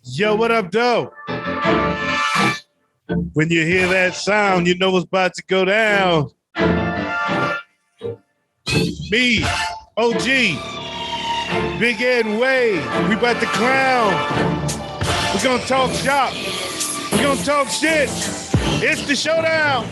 Yo, what up, though? When you hear that sound, you know what's about to go down. Me, OG, Big Ed and Wayz, we about to clown. We're gonna talk shop. We're gonna talk shit. It's the Showdown.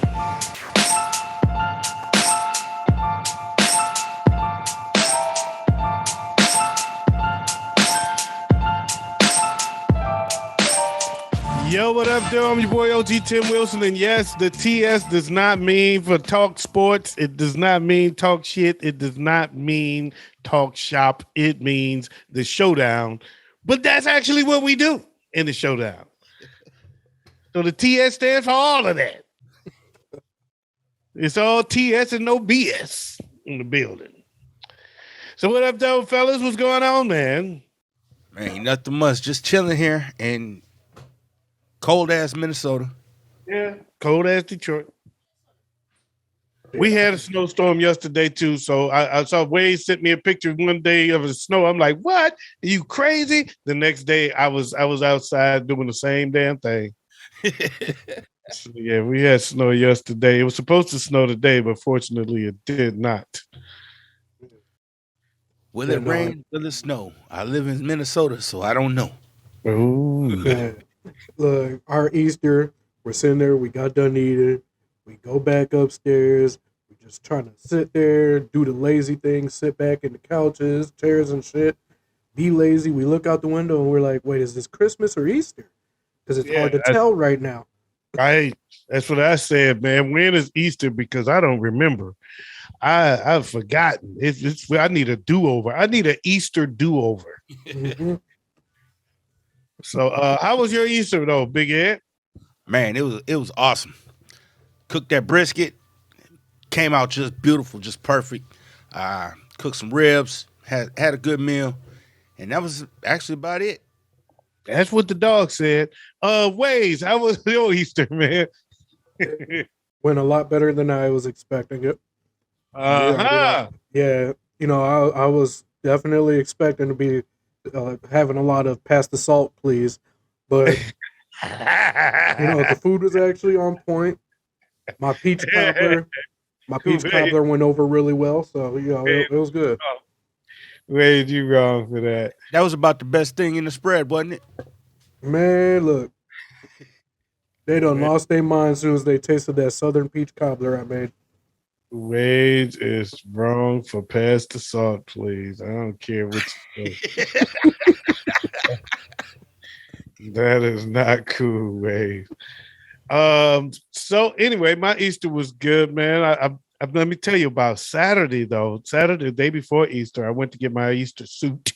Yo, what up, dude? I'm your boy OG Tim Wilson, and yes, the TS does not mean for talk sports. It does not mean talk shit. It does not mean talk shop. It means the Showdown. But that's actually what we do in the Showdown. So the TS stands for all of that. It's all TS and no BS in the building. So what up, though, fellas? What's going on, man? Man, nothing much. Just chilling here in cold-ass Minnesota. Yeah, cold-ass Detroit. We had a snowstorm yesterday, too, so I saw Wayz sent me a picture one day of the snow. I'm like, what? Are you crazy? The next day, I was outside doing the same damn thing. So, yeah, we had snow yesterday. It was supposed to snow today, but fortunately, it did not. Will it rain? Will it snow? I live in Minnesota, so I don't know. Ooh. Look, our Easter, we're sitting there, we got done eating, we go back upstairs, we're just trying to sit there, do the lazy thing, sit back in the couches, chairs and shit, be lazy. We look out the window and we're like, wait, is this Christmas or Easter? Because it's hard to tell right now. Right. That's what I said, man. When is Easter? Because I don't remember. I've forgotten. It's I need a do-over. I need an Easter do-over. Mm-hmm. So how was your Easter though, Big Ed? Man, it was awesome. Cooked that brisket, came out just beautiful, just perfect. Cooked some ribs, had a good meal, and that was actually about it. That's what the dog said. Wayz, how was your Easter, man? Went a lot better than I was expecting it. Uh-huh. Yeah, I was definitely expecting to be having a lot of pass the salt, please. But, the food was actually on point. My peach cobbler went over really well. So, it was good. Wayz, you wrong for that. That was about the best thing in the spread, wasn't it? Man, look. They done lost their mind as soon as they tasted that southern peach cobbler I made. Wayz is wrong for pass the salt, please. I don't care what you say. That is not cool, Wayz. So anyway, my Easter was good, man. I let me tell you about Saturday, though. Saturday, the day before Easter, I went to get my Easter suit.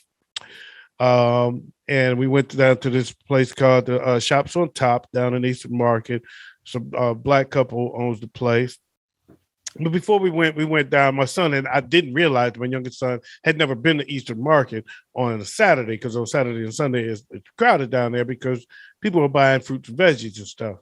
And we went down to this place called the Shops on Top down in Eastern Market. Some black couple owns the place. But before we went down. My son, and I didn't realize my youngest son had never been to Eastern Market on a Saturday, because on Saturday and Sunday it's crowded down there because people are buying fruits and veggies and stuff.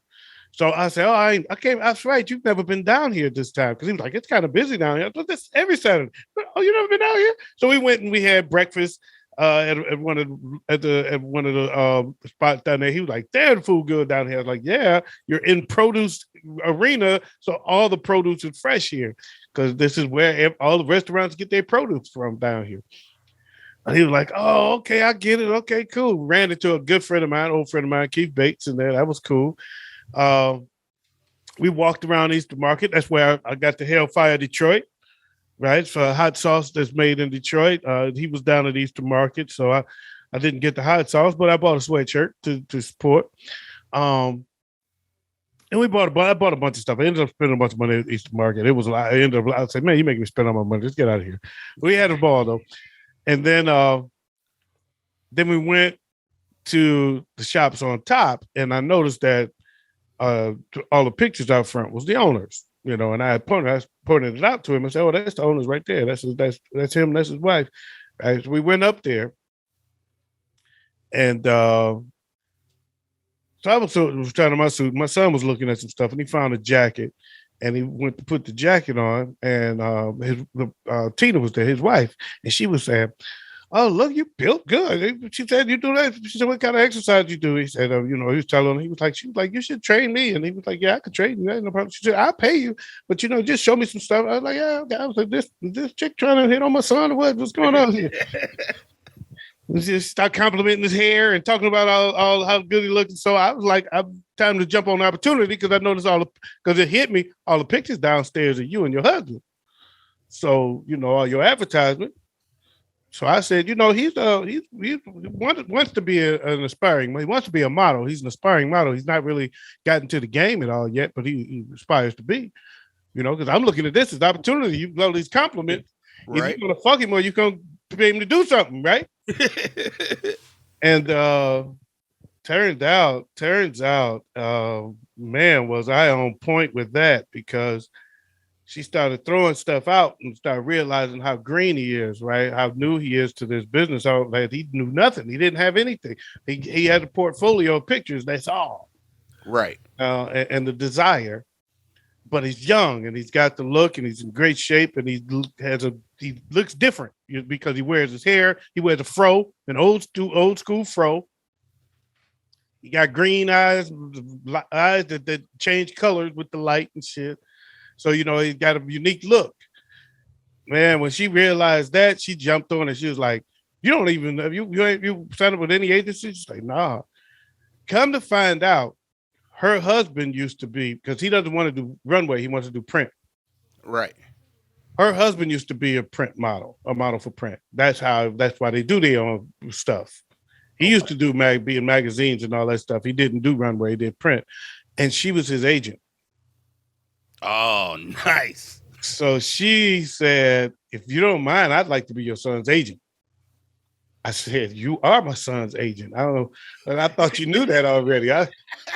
So I said, I came. That's right. You've never been down here this time, because he was like, it's kind of busy down here. I thought this every Saturday. Oh, you never been down here? So we went and we had breakfast at one of the spots down there. He was like, "Damn, the food good down here." I was like, "Yeah, you're in produce arena, so all the produce is fresh here, because this is where all the restaurants get their produce from down here." And he was like, "Oh, okay, I get it. Okay, cool." Ran into a good friend of mine, old friend of mine, Keith Bates, and that was cool. We walked around Eastern Market. That's where I got the Hellfire Detroit. Right, for hot sauce that's made in Detroit. He was down at Eastern Market, so I didn't get the hot sauce, but I bought a sweatshirt to support. And I bought a bunch of stuff. I ended up spending a bunch of money at Eastern Market. It was a lot. I said, "Man, you making me spend all my money. Let's get out of here." We had a ball though, and then we went to the Shops on Top, and I noticed that all the pictures out front was the owners. And I pointed it out to him and said, "Oh, that's the owners right there. That's him. That's his wife." As we went up there, and so I was trying to my suit. My son was looking at some stuff, and he found a jacket, and he went to put the jacket on, and Tina was there, his wife, and she was saying, Oh, look, you built good. She said, you do that. She said, what kind of exercise you do? He said, you know, he was telling her, she was like, you should train me. And he was like, yeah, I could train you. No problem. She said, I'll pay you, but you know, just show me some stuff. I was like, yeah, okay. I was like, this chick trying to hit on my son or what? What's going on here? Just start complimenting his hair and talking about all how good he looked. And so I was like, time to jump on the opportunity because I noticed because it hit me, all the pictures downstairs of you and your husband. So, you know, all your advertisement. So I said, you know, he wants to be an aspiring. He wants to be a model. He's an aspiring model. He's not really gotten to the game at all yet, but he aspires to be. You know, because I'm looking at this as opportunity. You know, these compliments. Right. If you're gonna fuck him, or you're gonna be able to do something, right? And turns out, man, was I on point with that because she started throwing stuff out and started realizing how green he is, right? How new he is to this business. How like, he knew nothing. He didn't have anything. He had a portfolio of pictures. That's all. Right. And the desire. But he's young and he's got the look and he's in great shape and he looks different because he wears his hair. He wears a fro, an old school fro. He got green eyes that change colors with the light and shit. So, you know, he's got a unique look. Man, when she realized that, she jumped on and she was like, you don't even know, you signed up with any agency? She's like, nah. Come to find out, her husband used to be, because he doesn't want to do runway, he wants to do print. Right. Her husband used to be a print model, a model for print. That's why they do their own stuff. He used to do be in magazines and all that stuff. He didn't do runway, he did print. And she was his agent. Oh, nice. So she said, if you don't mind, I'd like to be your son's agent. I said, you are my son's agent. I don't know, but I thought you knew that already. I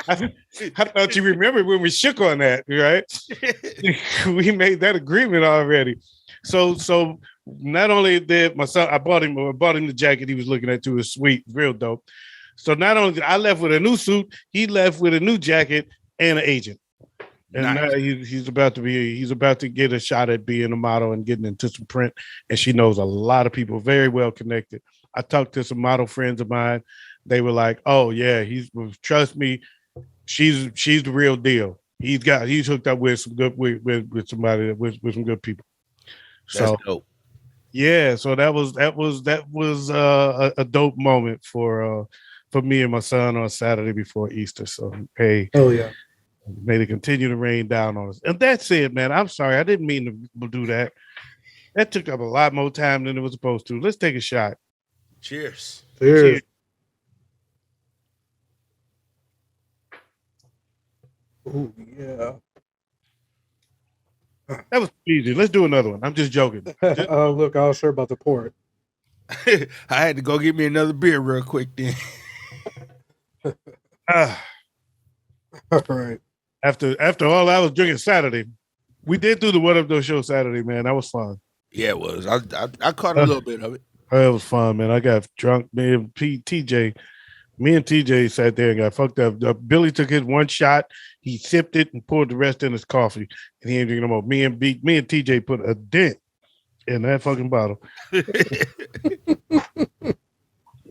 thought you remembered when we shook on that, right? We made that agreement already. So not only did my son, I bought him the jacket he was looking at too. It was sweet, real dope. So not only did I left with a new suit, he left with a new jacket and an agent. And nice. Now he's about to get a shot at being a model and getting into some print. And she knows a lot of people, very well connected. I talked to some model friends of mine. They were like, "Oh yeah, trust me, she's the real deal. He's hooked up with some good with somebody with some good people." So that's dope. Yeah, so that was a dope moment for me and my son on Saturday before Easter. So hey, oh yeah, may it continue to rain down on us. And that's it, man. I'm sorry, I didn't mean to do that. That took up a lot more time than it was supposed to. Let's take a shot. Cheers. Cheers. Oh yeah. That was easy. Let's do another one. I'm just joking. Look, I was sure about to pour it. I had to go get me another beer real quick then. All right. After all I was drinking Saturday, we did do the What Up Though show Saturday, man. That was fun. Yeah, it was. I caught a little bit of it. It was fun, man. I got drunk. Me and TJ sat there and got fucked up. Billy took his one shot. He sipped it and poured the rest in his coffee. And he ain't drinking no more. Me and TJ put a dent in that fucking bottle.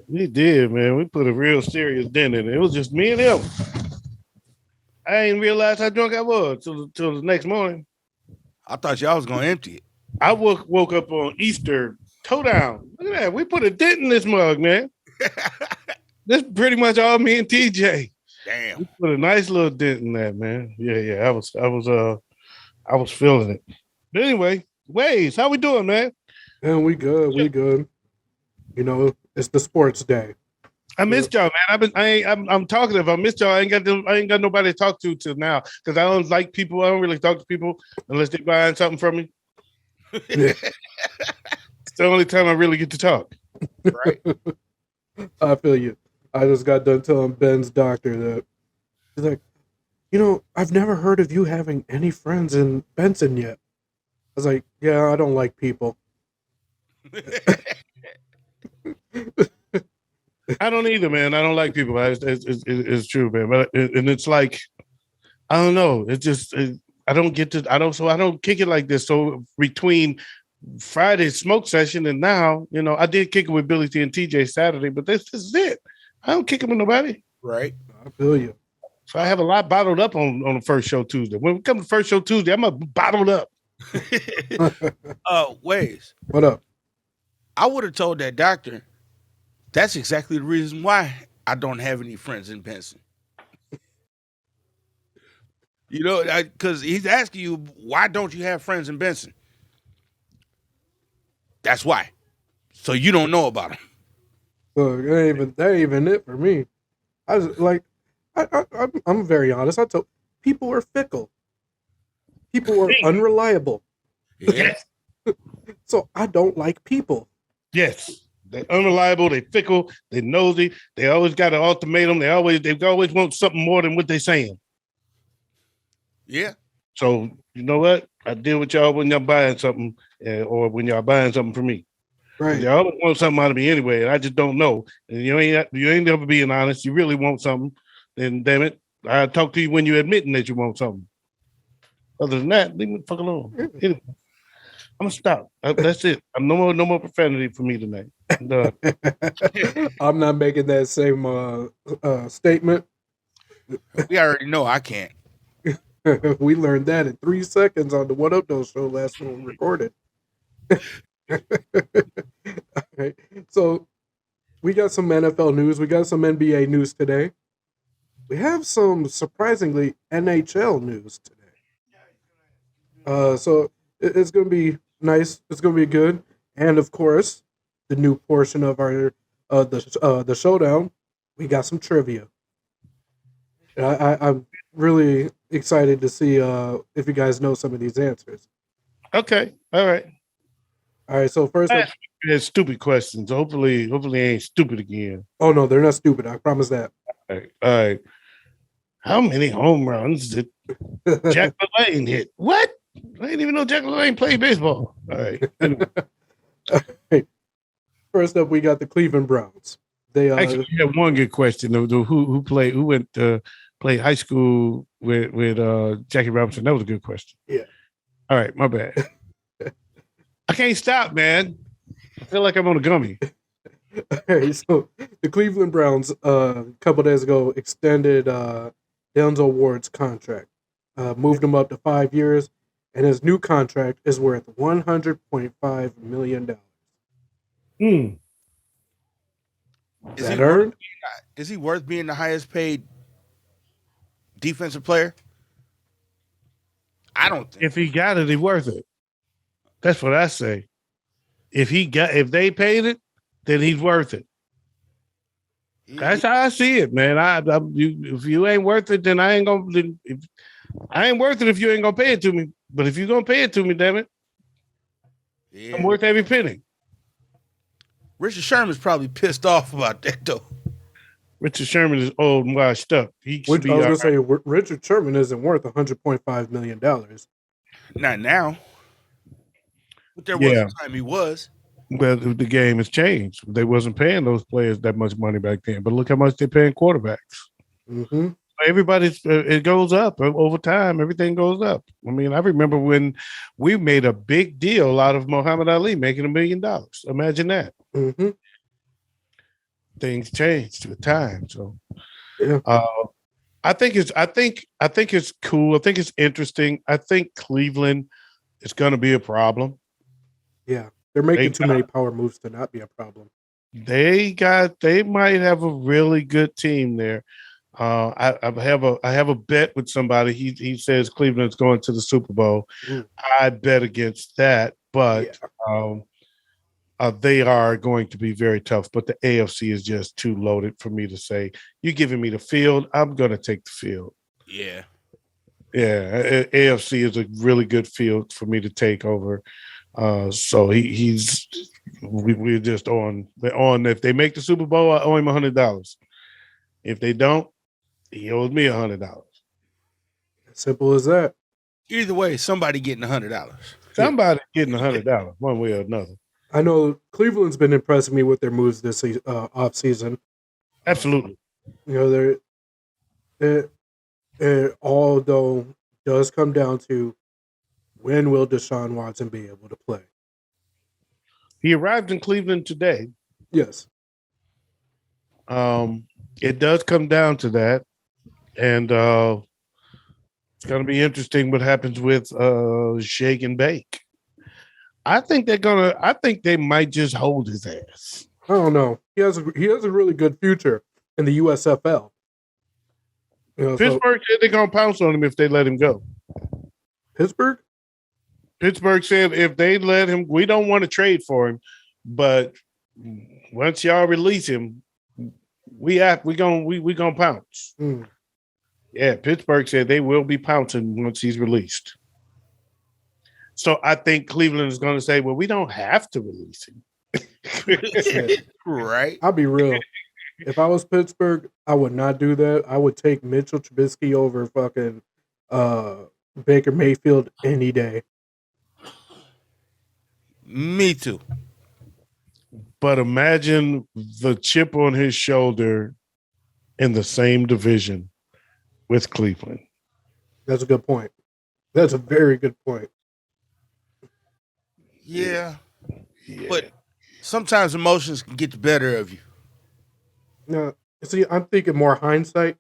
We did, man. We put a real serious dent in it. It was just me and him. I didn't realize how drunk I was till the next morning. I thought y'all was gonna empty it. I woke up on Easter. Showdown. Look at that. We put a dent in this mug, man. This is pretty much all me and TJ. Damn. We put a nice little dent in that, man. Yeah. I was feeling it. But anyway, Wayz, how we doing, man? Man, we good. We good. You know, it's the sports day. I missed y'all, man. I'm talkative. I missed y'all. I ain't got nobody to talk to till now because I don't like people. I don't really talk to people unless they're buying something from me. Yeah. It's the only time I really get to talk. Right. I feel you. I just got done telling Ben's doctor that he's like, you know, I've never heard of you having any friends in Benson yet. I was like, yeah, I don't like people. I don't either, man. I don't like people. It's true, man. But it's like, I don't know. It's just I don't kick it like this. So between Friday smoke session, and now I did kick it with Billy T and TJ Saturday, but this is it. I don't kick it with nobody. Right. I feel you. So I have a lot bottled up on the first show Tuesday. When we come to first show Tuesday, I'm bottled up. Wayz. What up? I would have told that doctor that's exactly the reason why I don't have any friends in Benson. Because he's asking you, why don't you have friends in Benson? That's why. So you don't know about them. Look, that ain't even it for me. I was like, I'm very honest. I told people are fickle. People are unreliable. Yes. So I don't like people. Yes. They're unreliable, they fickle, they nosy, they always got an ultimatum, they always want something more than what they're saying. Yeah. So you know what? I deal with y'all when y'all buying something, or when y'all buying something from me. Right. Y'all always want something out of me anyway, and I just don't know. And you ain't never being honest. You really want something, then damn it, I talk to you when you're admitting that you want something. Other than that, leave me the fuck alone. Anyway, I'm gonna stop. That's it. No more profanity for me tonight. I'm not making that same statement. We already know I can't. We learned that in 3 seconds on the What Up Though show last one we recorded. Okay. So we got some NFL news. We got some NBA news today. We have some surprisingly NHL news today. So it's going to be nice. It's going to be good. And of course, the new portion of our the showdown, we got some trivia. I'm really excited to see if you guys know some of these answers. Okay. All right. So first up, there's stupid questions. Hopefully they ain't stupid again. oh no, they're not stupid. I promise that. All right. How many home runs did Jack LaLanne hit? What? I didn't even know Jack LaLanne played baseball. All right. Anyway. All right. First up, we got the Cleveland Browns. They Actually, you have one good question. Who went to play high school with Jackie Robinson? That was a good question. Yeah. All right, my bad. I can't stop, man. I feel like I'm on a gummy. All right, so the Cleveland Browns a couple days ago extended Denzel Ward's contract, moved him up to 5 years, and his new contract is worth $100.5 million. Is that earned? Is he worth being the highest paid defensive player? I don't think. If he got it, he's worth it. That's what I say. If they paid it, then he's worth it. That's how I see it, man. If you ain't worth it, then I ain't gonna. I ain't worth it if you ain't gonna pay it to me. But if you're gonna pay it to me, damn it, I'm worth every penny. Richard Sherman's probably pissed off about that though. Richard Sherman is old and washed up. I was gonna say Richard Sherman isn't worth $100.5 million. Not now. But there was a time he was. Well, the game has changed. They wasn't paying those players that much money back then. But look how much they're paying quarterbacks. Mm-hmm. It goes up over time. Everything goes up. I mean, I remember when we made a big deal out of Muhammad Ali making $1 million. Imagine that. Mm-hmm. Things changed with time. So, yeah. I think it's cool. I think it's interesting. I think Cleveland is going to be a problem. Yeah, they're making too many power moves to not be a problem. They might have a really good team there. I have a bet with somebody. He says Cleveland's going to the Super Bowl. I bet against that, but they are going to be very tough. But the AFC is just too loaded for me to say. You're giving me the field. I'm going to take the field. Yeah. AFC is a really good field for me to take over. So we're just on. If they make the Super Bowl, I owe him $100. If they don't, he owes me $100. Simple as that. Either way, somebody getting $100. Somebody getting $100 one way or another. I know Cleveland's been impressing me with their moves this off season. Absolutely. It all though does come down to when will Deshaun Watson be able to play? He arrived in Cleveland today. Yes. It does come down to that, and it's going to be interesting what happens with Shake and Bake. I think they're gonna. I think they might just hold his ass. I don't know. He has a really good future in the USFL. Pittsburgh said they're gonna pounce on him if they let him go. Pittsburgh said if they let him, we don't want to trade for him, but once y'all release him, we gonna pounce. Yeah, Pittsburgh said they will be pouncing once he's released. So I think Cleveland is going to say, well, we don't have to release him. Right. I'll be real. If I was Pittsburgh, I would not do that. I would take Mitchell Trubisky over fucking Baker Mayfield any day. Me too. But imagine the chip on his shoulder in the same division with Cleveland. That's a good point. That's a very good point. Yeah. But sometimes emotions can get the better of you. No, see, I'm thinking more hindsight,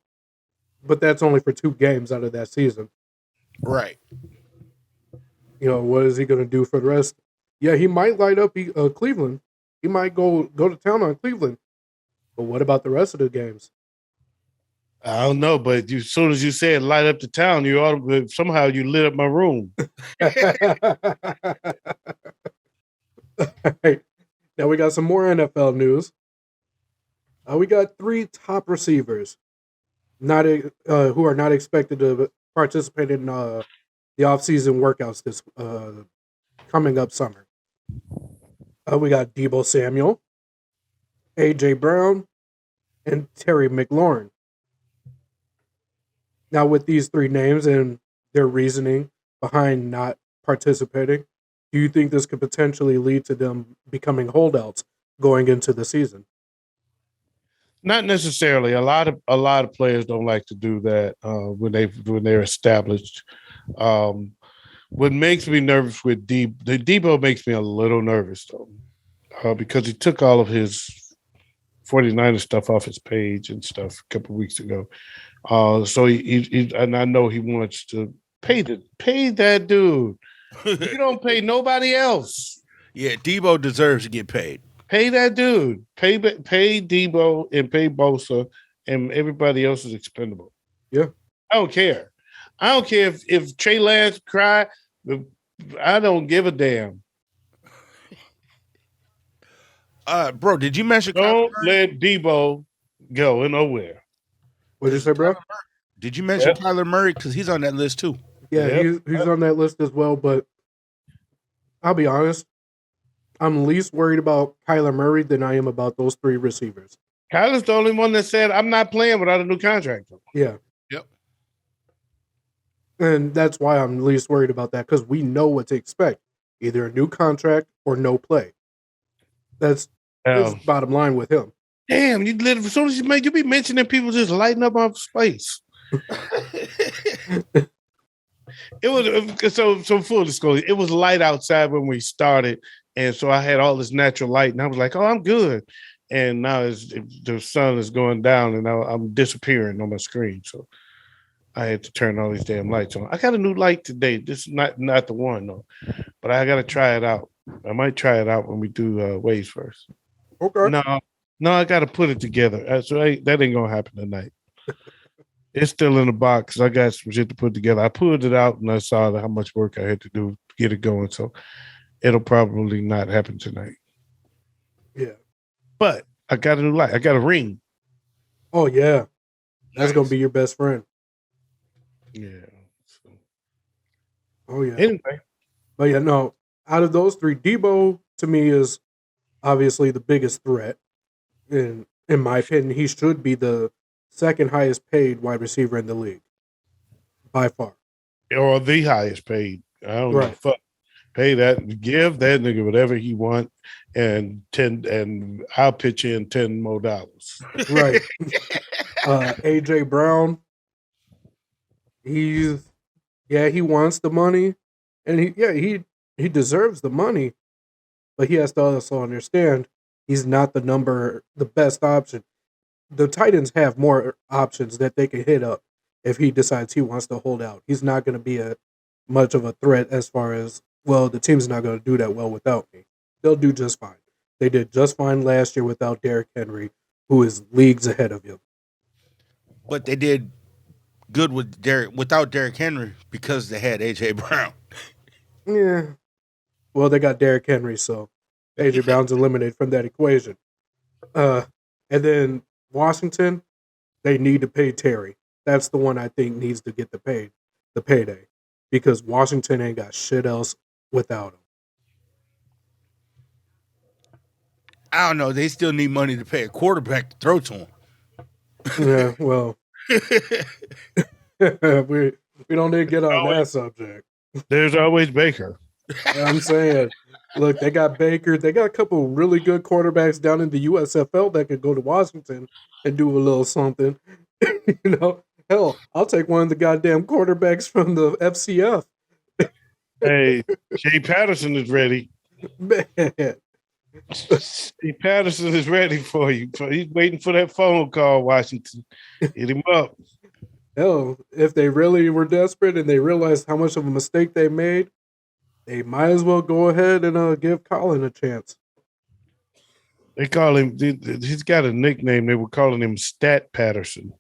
but that's only for 2 games out of that season. Right. What is he going to do for the rest? Yeah, he might light up Cleveland. He might go to town on Cleveland. But what about the rest of the games? I don't know, but as soon as you said light up the town, somehow you lit up my room. Right. Now we got some more NFL news. We got 3 top receivers who are not expected to participate in the offseason workouts this coming up summer. We got Deebo Samuel, A.J. Brown, and Terry McLaurin. Now, with these 3 names and their reasoning behind not participating, do you think this could potentially lead to them becoming holdouts going into the season? Not necessarily. A lot of players don't like to do that when they're established. What makes me nervous with Deebo makes me a little nervous though, because he took all of his 49ers stuff off his page and stuff a couple of weeks ago. So he and I know he wants to pay that dude. You don't pay nobody else. Yeah, Deebo deserves to get paid. Pay that dude. Pay Deebo and pay Bosa, and everybody else is expendable. Yeah, I don't care. I don't care if Trey Lance cry. I don't give a damn. Bro, did you mention? Don't let Deebo go nowhere. What did you say, bro? Did you mention Kyler Murray? Because he's on that list too. Yeah, he's on that list as well. But I'll be honest, I'm least worried about Kyler Murray than I am about those 3 receivers. Kyler's the only one that said, I'm not playing without a new contract. Yeah. Yep. And that's why I'm least worried about that, because we know what to expect. Either a new contract or no play. That's bottom line with him. Damn, as soon as you be mentioning people just lighting up off space. It was so full disclosure. It was light outside when we started, and so I had all this natural light, and I was like, "Oh, I'm good." And now the sun is going down, and I'm disappearing on my screen. So I had to turn all these damn lights on. I got a new light today. This is not the one though, but I got to try it out. I might try it out when we do Wayz first. Okay. No, I got to put it together. That ain't gonna happen tonight. It's still in the box. I got some shit to put together. I pulled it out and I saw how much work I had to do to get it going. So it'll probably not happen tonight. Yeah. But I got a new light. I got a ring. Oh, yeah. That's going to be your best friend. Yeah. So. Oh, yeah. Anyway. But yeah, no. Out of those 3, Deebo, to me, is obviously the biggest threat. In my opinion, he should be the second highest paid wide receiver in the league. By far. Or the highest paid. I don't give a fuck. Pay that, give that nigga whatever he want, and I'll pitch in $10 more. Right. AJ Brown, he wants the money, and he deserves the money, but he has to also understand he's not the best option. The Titans have more options that they can hit up if he decides he wants to hold out. He's not going to be much of a threat as far as, well, the team's not going to do that well without me. They'll do just fine. They did just fine last year without Derrick Henry, who is leagues ahead of him. But they did good without Derrick Henry because they had AJ Brown. Yeah. Well, they got Derrick Henry, so AJ Brown's eliminated from that equation. And then Washington, they need to pay Terry. That's the one I think needs to get the payday, because Washington ain't got shit else without him. I don't know. They still need money to pay a quarterback to throw to him. Yeah, well, we don't need to get on that subject. There's always Baker. I'm saying, look, they got Baker. They got a couple really good quarterbacks down in the USFL that could go to Washington and do a little something. Hell, I'll take one of the goddamn quarterbacks from the FCF. Hey, Jay Patterson is ready. Man, Jay Patterson is ready for you. So he's waiting for that phone call, Washington. Hit him up. hell, if they really were desperate and they realized how much of a mistake they made, they might as well go ahead and give Colin a chance. They call him, he's got a nickname. They were calling him Stat Patterson.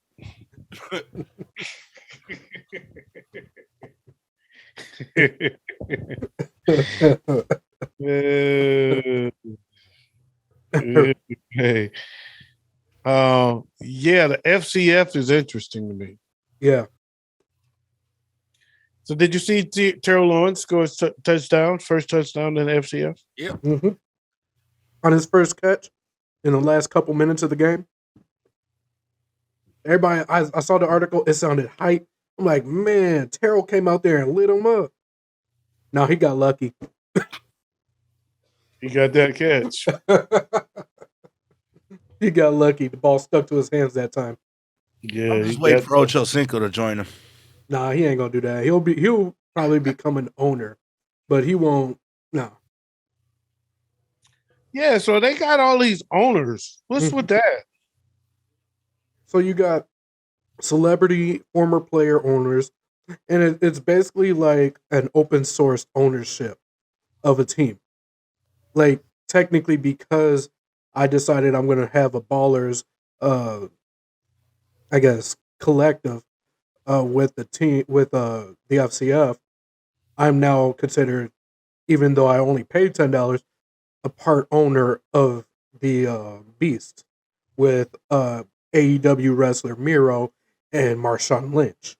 Hey. Yeah, the FCF is interesting to me. Yeah. So did you see Terrell Owens score his touchdown, first touchdown in the FCF? Yep. Mm-hmm. On his first catch in the last couple minutes of the game. Everybody, I saw the article, it sounded hype. I'm like, man, Terrell came out there and lit him up. No, he got lucky. He got that catch. He got lucky. The ball stuck to his hands that time. Yeah, I'm just waiting for Ocho Cinco to join him. Nah, he ain't gonna do that. He'll probably become an owner, but he won't. No. Yeah, so they got all these owners. What's with that? So you got celebrity former player owners, and it's basically like an open source ownership of a team. Like, technically, because I decided I'm going to have a Ballers, I guess, collective with the team, with the FCF, I'm now considered, even though I only paid $10, a part owner of the Beast with AEW wrestler Miro and Marshawn Lynch.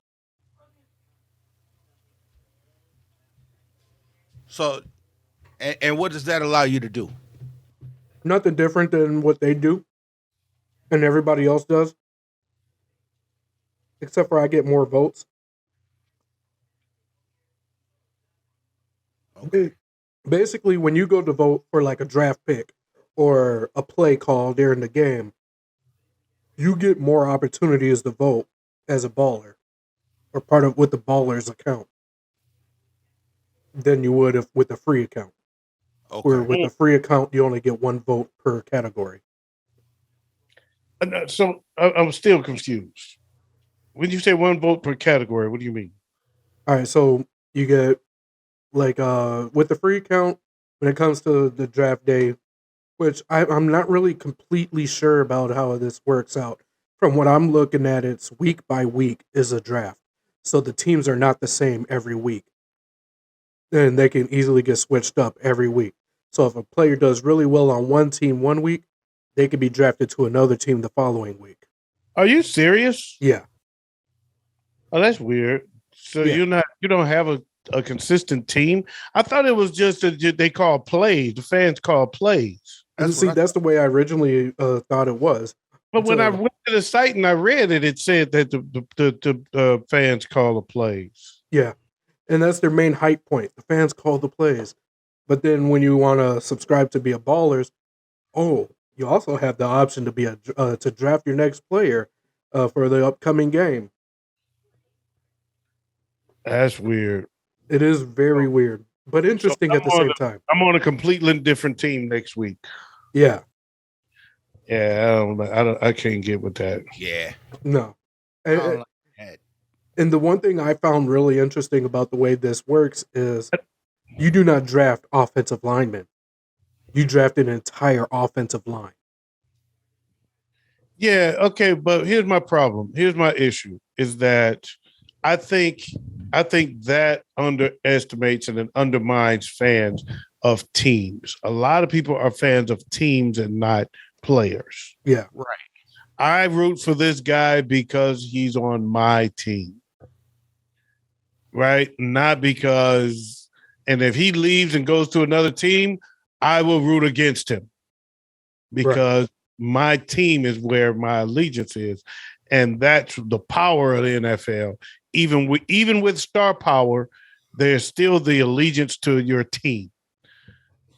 So, and what does that allow you to do? Nothing different than what they do and everybody else does, except for I get more votes. Okay. Basically, when you go to vote for like a draft pick or a play call during the game, you get more opportunities to vote as a baller or part of with the Ballers account than you would if with a free account. Okay. Where with the free account, you only get one vote per category. So I'm still confused. When you say one vote per category, what do you mean? All right, so you get like with the free account when it comes to the draft day, which I'm not really completely sure about how this works out. From what I'm looking at, it's week by week is a draft. So the teams are not the same every week. And they can easily get switched up every week. So if a player does really well on one team one week, they could be drafted to another team the following week. Are you serious? Yeah. Oh, that's weird. So Yeah. you don't have a consistent team? I thought it was just they call plays. The fans call plays. That's the way I originally thought it was. But when I went to the site and I read it, it said that the fans call the plays. Yeah. And that's their main hype point. The fans call the plays. But then when you want to subscribe to be a Ballers, you also have the option to be to draft your next player for the upcoming game. That's weird. It is very weird. but interesting at the same time. I'm on a completely different team next week. Yeah. Yeah, I can't get with that. Yeah. No. I don't like that. And the one thing I found really interesting about the way this works is you do not draft offensive linemen. You draft an entire offensive line. Yeah, okay, but here's my problem. Here's my issue is that I think that underestimates and it undermines fans of teams. A lot of people are fans of teams and not players. Yeah. Right. I root for this guy because he's on my team. Right? Not because, and if he leaves and goes to another team, I will root against him because my team is where my allegiance is. And that's the power of the NFL. Even with star power, there's still the allegiance to your team.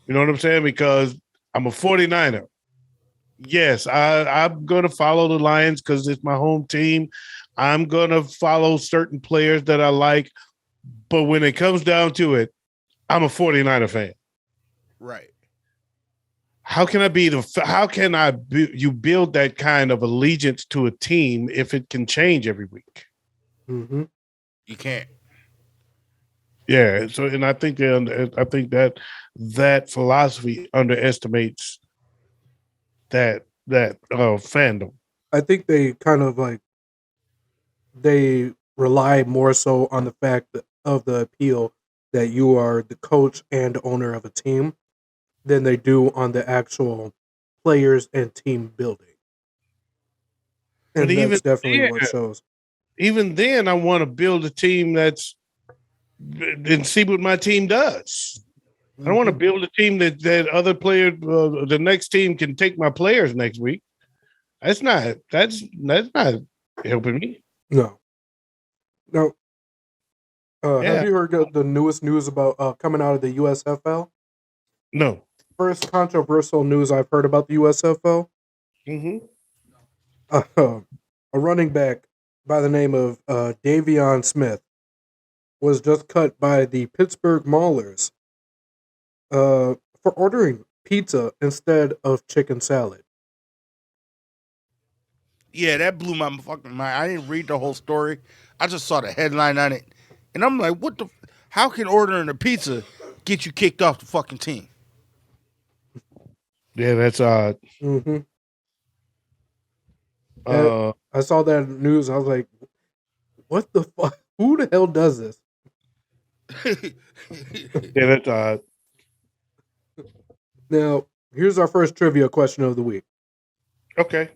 You know what I'm saying? Because I'm a 49er. Yes, I'm going to follow the Lions because it's my home team. I'm going to follow certain players that I like. But when it comes down to it, I'm a 49er fan. Right. How can you build that kind of allegiance to a team if it can change every week? Mm-hmm. You can't. Yeah. So, and I think that philosophy underestimates that fandom. I think they kind of they rely more so on the fact of the appeal that you are the coach and owner of a team than they do on the actual players and team building. And But that's definitely what shows. Even then, I want to build a team and see what my team does. I don't want to build a team that other players, the next team can take my players next week. That's not helping me. No. No. Yeah. Have you heard the newest news about coming out of the USFL? No. First controversial news I've heard about the USFL. Mm-hmm. A running back by the name of Davion Smith was just cut by the Pittsburgh Maulers for ordering pizza instead of chicken salad. Yeah, that blew my fucking mind. I didn't read the whole story. I just saw the headline on it. And I'm like, what the? How can ordering a pizza get you kicked off the fucking team? Yeah, that's odd. Mm-hmm. I saw that news. I was like, what the fuck? Who the hell does this? Yeah, that's odd. Now, here's our first trivia question of the week. Okay.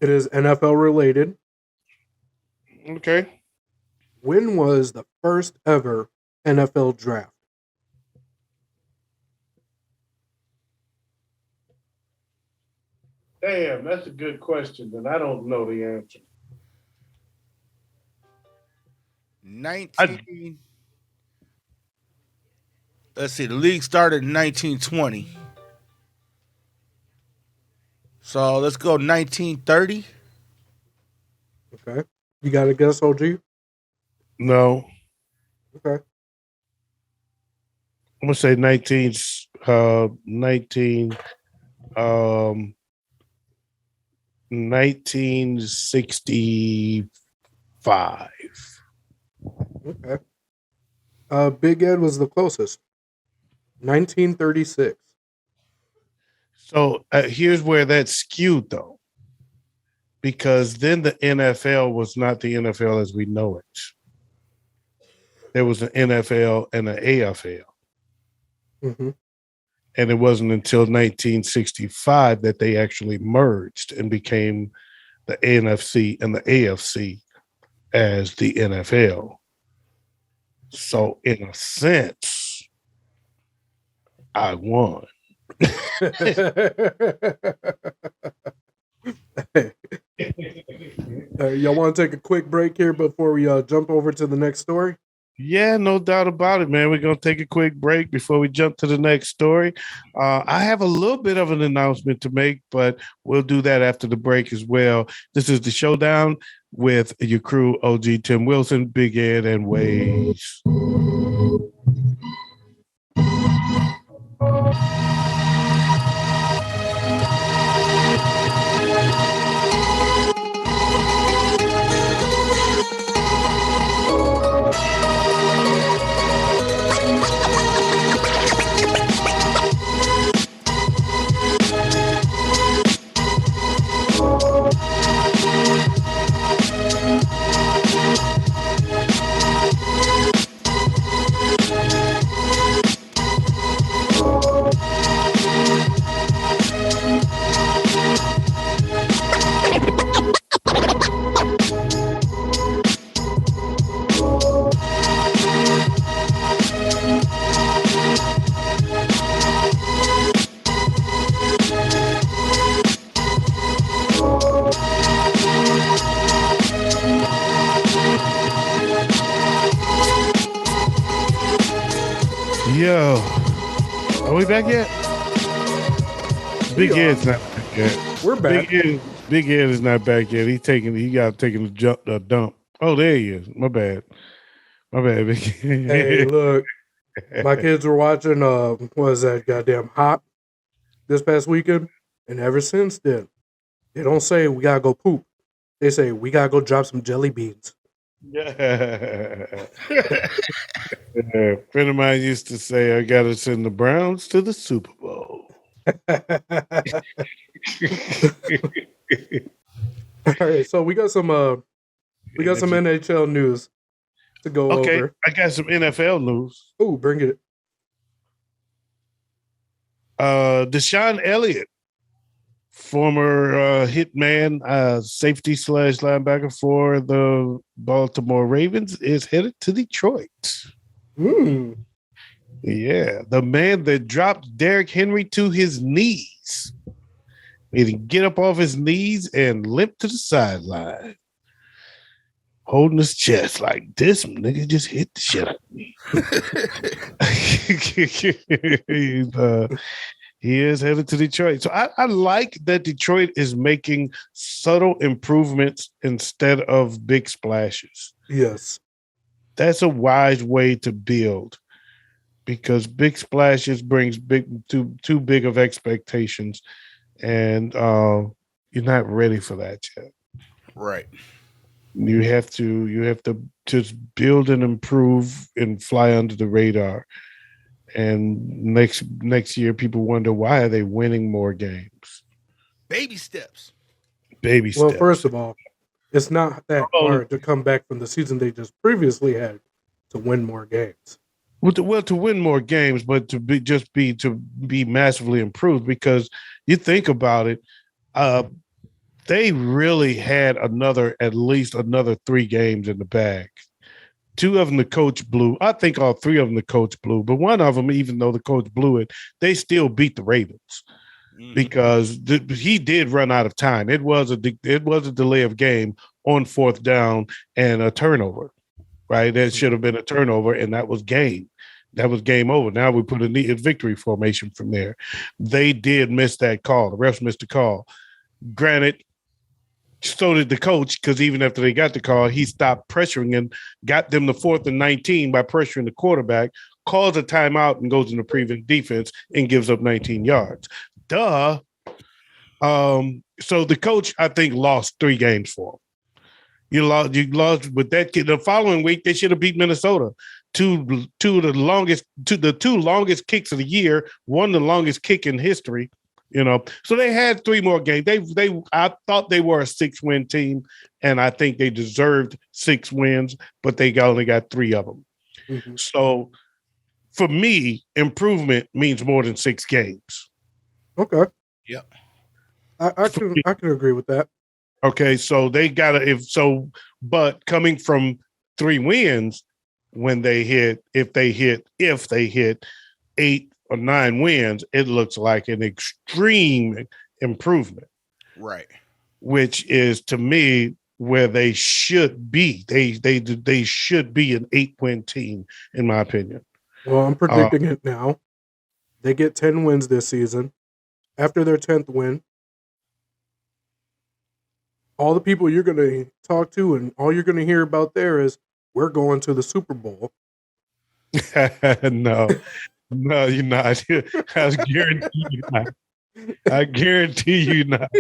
It is NFL related. Okay. When was the first ever NFL draft? Damn, that's a good question, and I don't know the answer. 19. Let's see. The league started in 1920. So let's go 1930. Okay. You got a guess, OG? No. Okay. I'm gonna say 1965. Okay. Big Ed was the closest. 1936. So here's where that's skewed, though, because then the NFL was not the NFL as we know it. There was an NFL and an AFL. Mm-hmm. And it wasn't until 1965 that they actually merged and became the NFC and the AFC as the NFL. So in a sense, I won. Y'all want to take a quick break here before we jump over to the next story? Yeah, no doubt about it, man. We're going to take a quick break before we jump to the next story. I have a little bit of an announcement to make, but we'll do that after the break as well. This is the Showdown with your crew, OG Tim Wilson, Big Ed, and Wayz. Yo, are we back yet? Big Ed's not back yet. We're back. Big Ed is not back yet. He got taking a dump. Oh, there he is. My bad, Big Ed. Hey, look, my kids were watching what was that goddamn Hop this past weekend, and ever since then, they don't say we gotta go poop. They say we gotta go drop some jelly beans. Yeah. A friend of mine used to say, "I gotta send the Browns to the Super Bowl." All right, so we got some NHL news to go over. I got some NFL news. Oh, bring it. Deshaun Elliott, former hitman, safety / linebacker for the Baltimore Ravens, is headed to Detroit. Yeah, the man that dropped Derrick Henry to his knees. He get up off his knees and limp to the sideline, holding his chest like this nigga just hit the shit out of me. He is headed to Detroit. So I like that Detroit is making subtle improvements instead of big splashes. Yes. That's a wise way to build, because big splashes brings too big of expectations, and you're not ready for that yet. Right. You have to just build and improve and fly under the radar. And next year, people wonder, why are they winning more games? Baby steps. Well, first of all, it's not that hard to come back from the season they just previously had to win more games. Well, to win more games, but to be massively improved, because you think about it, they really had at least another 3 games in the bag. 2 of them the coach blew. I think all 3 of them the coach blew, but one of them, even though the coach blew it, they still beat the Ravens because he did run out of time. It was a delay of game on 4th down and a turnover. Right, that should have been a turnover, and that was game. That was game over. Now we put a victory formation from there. They did miss that call. The refs missed the call. Granted, so did the coach, because even after they got the call, he stopped pressuring and got them the 4th and 19 by pressuring the quarterback, calls a timeout and goes in the prevent defense and gives up 19 yards. Duh. So the coach, I think, lost 3 games for him. You lost with that kid. The following week, they should have beat Minnesota. The 2 longest kicks of the year, one the longest kick in history. So they had 3 more games. I thought they were a 6-win team, and I think they deserved 6 wins, but they only got 3 of them. Mm-hmm. So for me, improvement means more than 6 games. Okay. Yeah. I can agree with that. Okay, so they gotta but coming from 3 wins, if they hit 8 or 9 wins, it looks like an extreme improvement. Right. Which is, to me, where they should be. They should be an 8-win team, in my opinion. Well, I'm predicting it now. They get 10 wins this season. After their 10th win, all the people you're going to talk to and all you're going to hear about there is, we're going to the Super Bowl. No, you're not. I guarantee you not.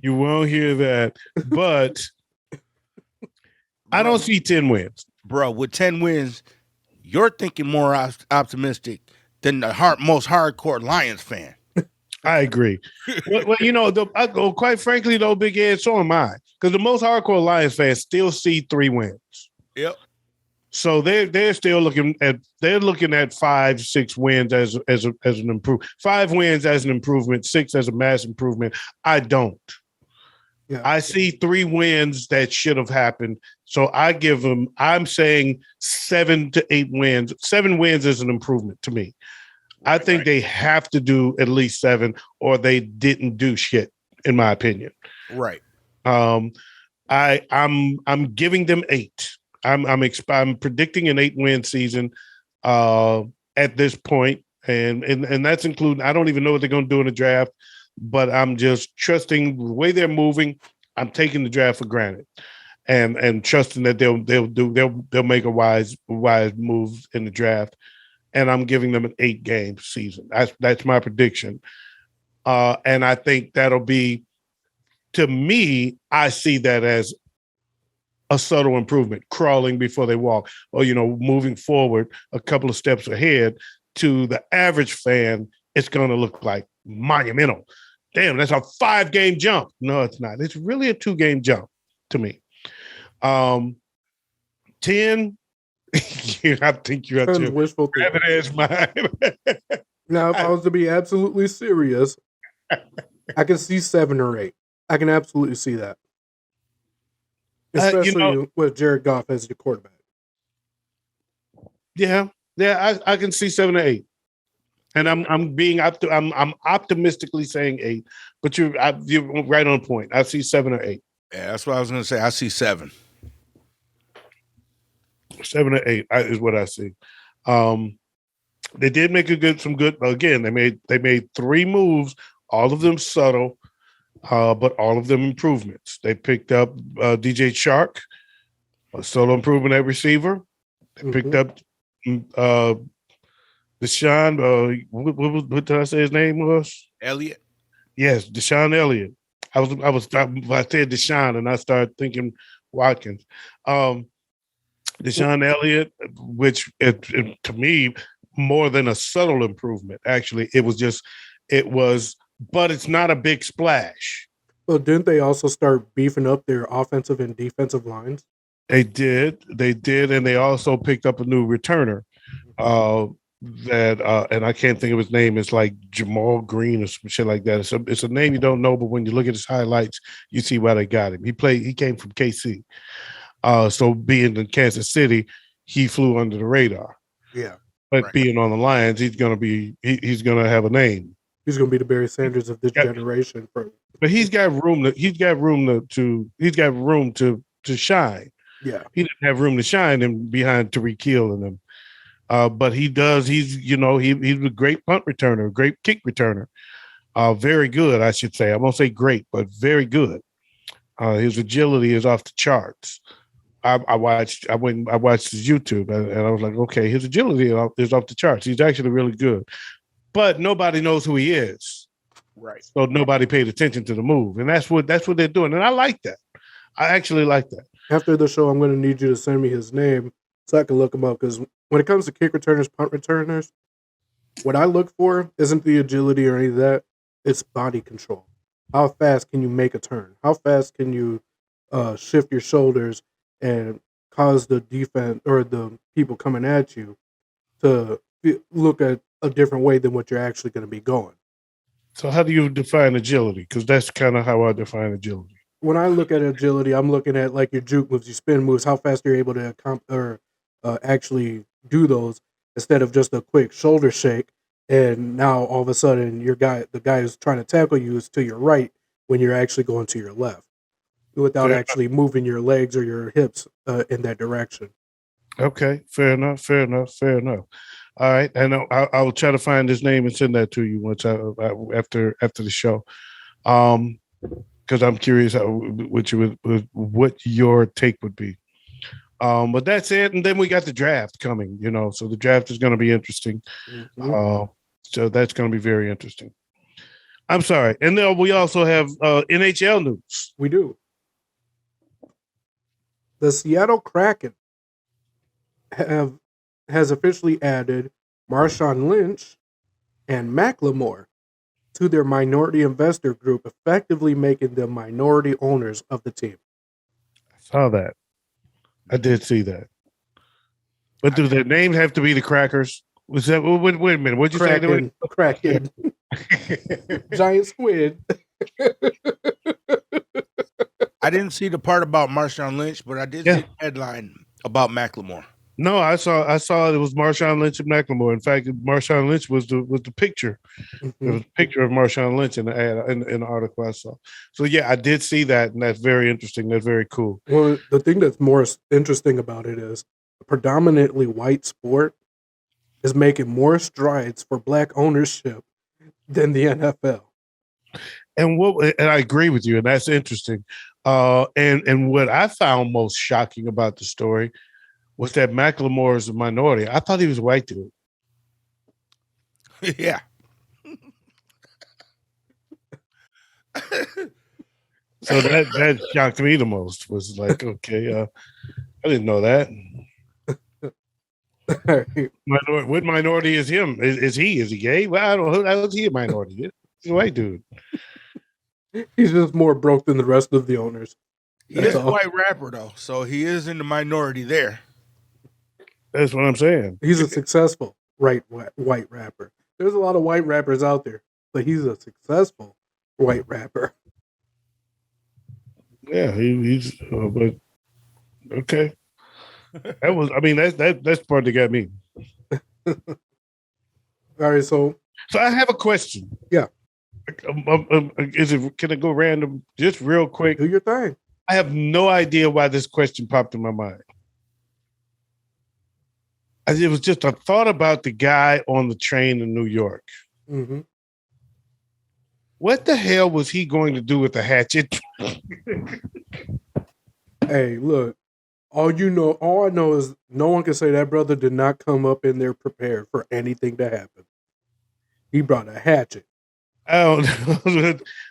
You won't hear that. But I don't see 10 wins. Bro, with 10 wins, you're thinking more optimistic than the most hardcore Lions fan. I agree. Well, quite frankly, though, Big Ed, so am I. Because the most hardcore Lions fans still see 3 wins. Yep. So they're still looking at 5-6 wins as an improvement. 5 wins as an improvement, 6 as a mass improvement. I don't. Yeah. I see 3 wins that should have happened. So I'm saying 7 to 8 wins. 7 wins is an improvement to me. I think they have to do at least 7, or they didn't do shit, in my opinion. Right. I'm giving them 8. I'm predicting an 8-win season. at this point, and that's including. I don't even know what they're going to do in the draft, but I'm just trusting the way they're moving. I'm taking the draft for granted, and trusting that they'll make a wise move in the draft, and I'm giving them an 8-game season. That's my prediction, and I think that'll be. To me, I see that as a subtle improvement, crawling before they walk, or moving forward a couple of steps ahead. To the average fan, it's going to look like monumental. Damn, that's a 5-game jump. No, it's not. It's really a 2-game jump to me. 10. I think you got your wishful rabbit ass mind. Now, if I was to be absolutely serious, I can see 7 or 8. I can absolutely see that. Especially with Jared Goff as the quarterback. Yeah, I can see 7 or 8, and I'm optimistically saying 8, but you're right on point. I see 7 or 8. Yeah, that's what I was going to say. I see 7. 7 or 8 is what I see. They did make some good. Again, they made 3 moves, all of them subtle. But all of them improvements. They picked up DJ Shark, a solo improvement at receiver. They picked up Deshaun. What did I say his name was? Elliott. Yes, Deshaun Elliott. I said Deshaun, and I started thinking Watkins. Deshaun Elliott, which to me more than a subtle improvement. Actually, it was. But it's not a big splash. Well, didn't they also start beefing up their offensive and defensive lines? They did, and they also picked up a new returner. And I can't think of his name. It's like Jamal Green or some shit like that. It's a name you don't know, but when you look at his highlights, you see why they got him. He came from KC. So being in Kansas City, he flew under the radar. Yeah. But being on the Lions, he's gonna have a name. He's going to be the Barry Sanders of this generation. But he's got room to shine. Yeah, he didn't have room to shine him behind Tyreek Hill and them. But he does. He's a great punt returner, great kick returner. Very good, I should say. I won't say great, but very good. His agility is off the charts. I watched his YouTube and I was like, okay, his agility is off the charts. He's actually really good. But nobody knows who he is, right? So nobody paid attention to the move, and that's what they're doing. And I like that. I actually like that. After the show, I'm going to need you to send me his name so I can look him up. Because when it comes to kick returners, punt returners, what I look for isn't the agility or any of that. It's body control. How fast can you make a turn? How fast can you shift your shoulders and cause the defense or the people coming at you to look at a different way than what you're actually going to be going. So how do you define agility? Because that's kind of how I define agility. When I look at agility, I'm looking at like your juke moves, your spin moves, how fast you're able to actually do those instead of just a quick shoulder shake. And now all of a sudden the guy who's trying to tackle you is to your right when you're actually going to your left without actually moving your legs or your hips in that direction. Okay, fair enough. All right, and I'll try to find his name and send that to you once after the show, because I'm curious what your take would be. But that's it, and then we got the draft coming. So the draft is going to be interesting. Mm-hmm. So that's going to be very interesting. I'm sorry, and then we also have NHL news. We do. The Seattle Kraken has officially added Marshawn Lynch and Macklemore to their minority investor group, effectively making them minority owners of the team. I saw that. I did see that. But do their names have to be the Crackers? Was that? Wait a minute. What'd you say? Kraken. Giant squid. I didn't see the part about Marshawn Lynch, but I did see the headline about Macklemore. No, I saw it was Marshawn Lynch and Macklemore. In fact, Marshawn Lynch was the picture. Mm-hmm. There was a picture of Marshawn Lynch in the ad, in the article I saw. So yeah, I did see that, and that's very interesting. That's very cool. Well, the thing that's more interesting about it is a predominantly white sport. is making more strides for black ownership than the NFL. And I agree with you, and that's interesting. And what I found most shocking about the story was that Macklemore is a minority. I thought he was a white dude. Yeah. So that shocked me the most. Was like, okay, I didn't know that. What minority is him? Is he? Is he gay? Well, I don't know. How is he a minority? He's a white dude. He's just more broke than the rest of the owners. He is a white rapper though, so he is in the minority there. That's what I'm saying. He's a successful white rapper. There's a lot of white rappers out there, but he's a successful white rapper. Yeah, he's. But okay, that was. I mean, that's part that got me. All right, so I have a question. Yeah. Is it? Can I go random? Just real quick. Do your thing. I have no idea why this question popped in my mind. It was just a thought about the guy on the train in New York. Mm-hmm. What the hell was he going to do with the hatchet? Hey, look. All I know is no one can say that brother did not come up in there prepared for anything to happen. He brought a hatchet. I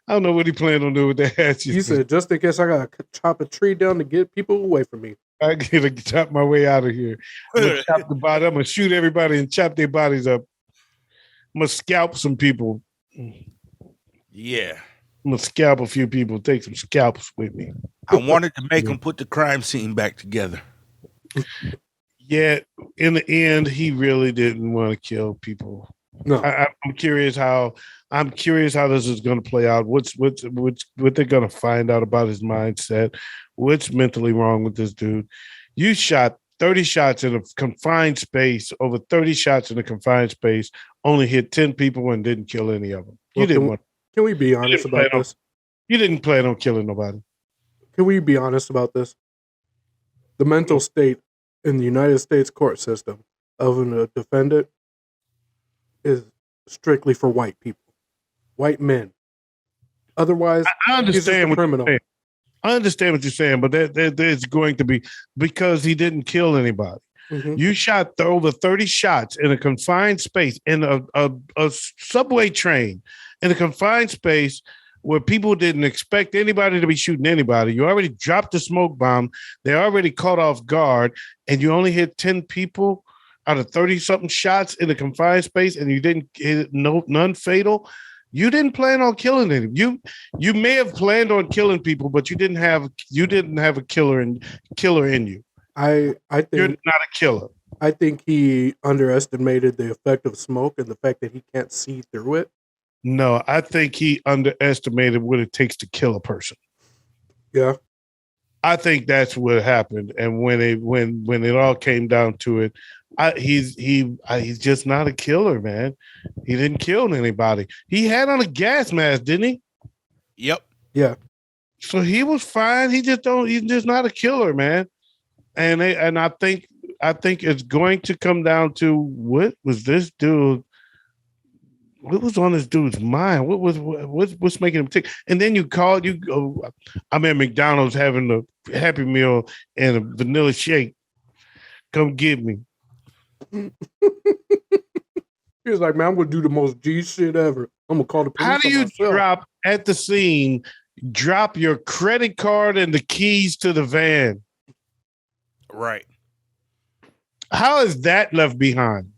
don't know what he planned on doing with the hatchet. He said, just in case I gotta chop a tree down to get people away from me. I gotta chop my way out of here. I'm gonna chop the body. I'm gonna shoot everybody and chop their bodies up. I'm gonna scalp some people. Yeah. I'm gonna scalp a few people. Take some scalps with me. I wanted to make him put the crime scene back together. Yet in the end, he really didn't want to kill people. No, I'm curious how this is going to play out. What they're going to find out about his mindset. What's mentally wrong with this dude? You shot 30 shots in a confined space, over 30 shots in a confined space, only hit 10 people and didn't kill any of them. Can we be honest about this? You didn't plan on killing nobody. Can we be honest about this? The mental state in the United States court system of a defendant is strictly for white people, white men. Otherwise, I understand he's just a criminal. I understand what you're saying, but there's going to be, because he didn't kill anybody. Mm-hmm. You shot over 30 shots in a confined space, in a subway train, in a confined space where people didn't expect anybody to be shooting anybody. You already dropped the smoke bomb. They're already caught off guard, and you only hit 10 people out of 30-something shots in a confined space, and you didn't hit none fatal. You didn't plan on killing them. You may have planned on killing people, but you didn't have a killer in you. I think You're not a killer. I think he underestimated the effect of smoke and the fact that he can't see through it. No, I think he underestimated what it takes to kill a person. Yeah. I think that's what happened. And when it all came down to it, he's just not a killer, man. He didn't kill anybody. He had on a gas mask, didn't he? Yep. Yeah. So he was fine. He's just not a killer, man. And I think it's going to come down to what was this dude. What was on this dude's mind? What's making him tick? And then I'm at McDonald's having a Happy Meal and a vanilla shake. Come get me. He was like, man, I'm gonna do the most G shit ever. I'm gonna call the police. How do you myself. drop at the scene? Drop your credit card and the keys to the van. Right. How is that left behind?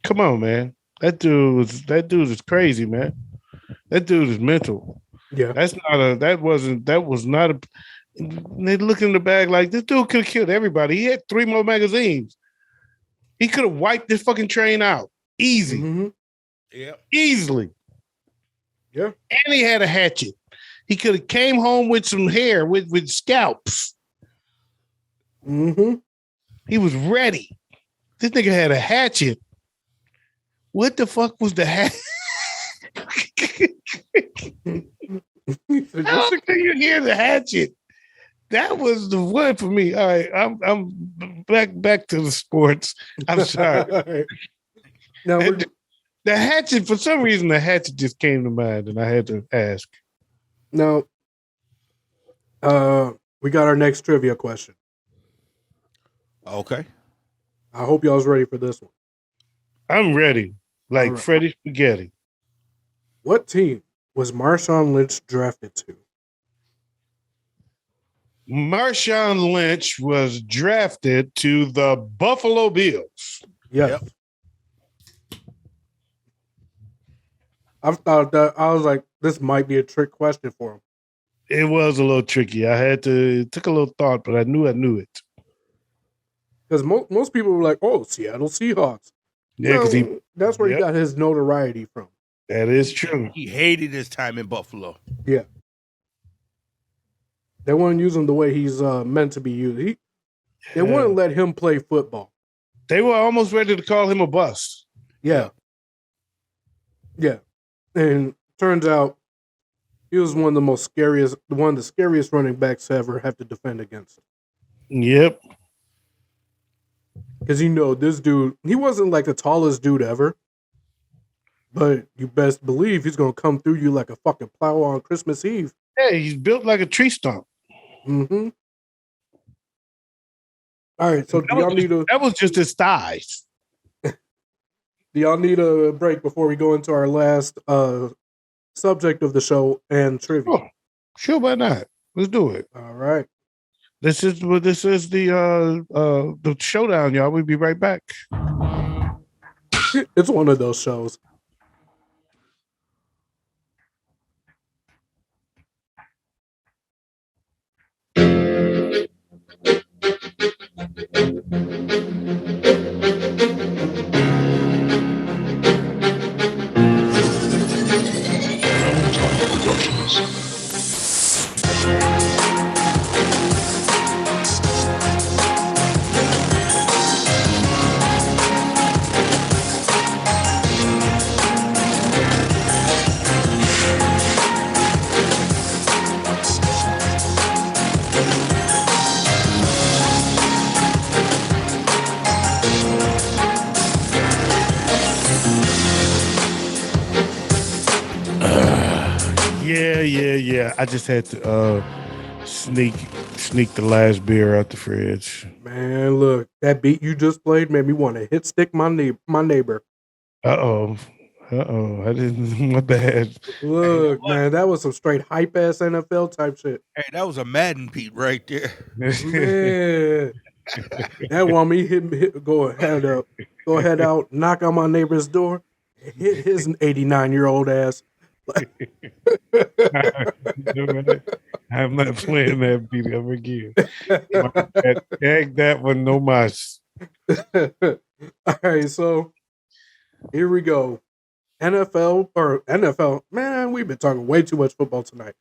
Come on, man. That dude is crazy, man. That dude is mental. Yeah. That was not a. They look in the bag like this dude could have killed everybody. He had 3 more magazines. He could have wiped this fucking train out. Easy. Mm-hmm. Yeah. Easily. Yeah. And he had a hatchet. He could have came home with some hair, with scalps. Mm-hmm. He was ready. This nigga had a hatchet. What the fuck was the hatchet? How can you hear the hatchet? That was the one for me. All right, I'm back to the sports. I'm sorry. Now The hatchet, for some reason, the hatchet just came to mind, and I had to ask. Now, we got our next trivia question. Okay. I hope y'all's ready for this one. I'm ready, like All right. Freddie Spaghetti. What team was Marshawn Lynch drafted to? Marshawn Lynch was drafted to the Buffalo Bills. Yes. Yep. I thought that I was like, this might be a trick question for him. It was a little tricky. I had to. It took a little thought, but I knew it. Because most people were like, oh, Seattle Seahawks. Yeah, because that's where he yep. got his notoriety from. That is true. He hated his time in Buffalo. Yeah. They wouldn't use him the way he's meant to be used. They wouldn't let him play football. They were almost ready to call him a bust. Yeah. Yeah. And turns out he was one of the scariest running backs to ever have to defend against. Yep. Because this dude, he wasn't like the tallest dude ever. But you best believe he's gonna come through you like a fucking plow on Christmas Eve. Hey, he's built like a tree stump. Mm-hmm. All right, so that was just his thighs. Do y'all need a break before we go into our last subject of the show and trivia? Oh, sure, why not? Let's do it. All right. This is the showdown, y'all. We'll be right back. It's one of those shows. Yeah. I just had to sneak the last beer out the fridge. Man, look, that beat you just played made me want to hit stick my neighbor. Uh-oh. I didn't. My bad. Look, man, that was some straight hype ass NFL type shit. Hey, that was a Madden Pete right there. Man, that want me go ahead out, knock on my neighbor's door, hit his 89-year-old ass. I'm not playing that beat ever again. Tag that one, no mas. All right, so here we go. NFL, man, we've been talking way too much football tonight.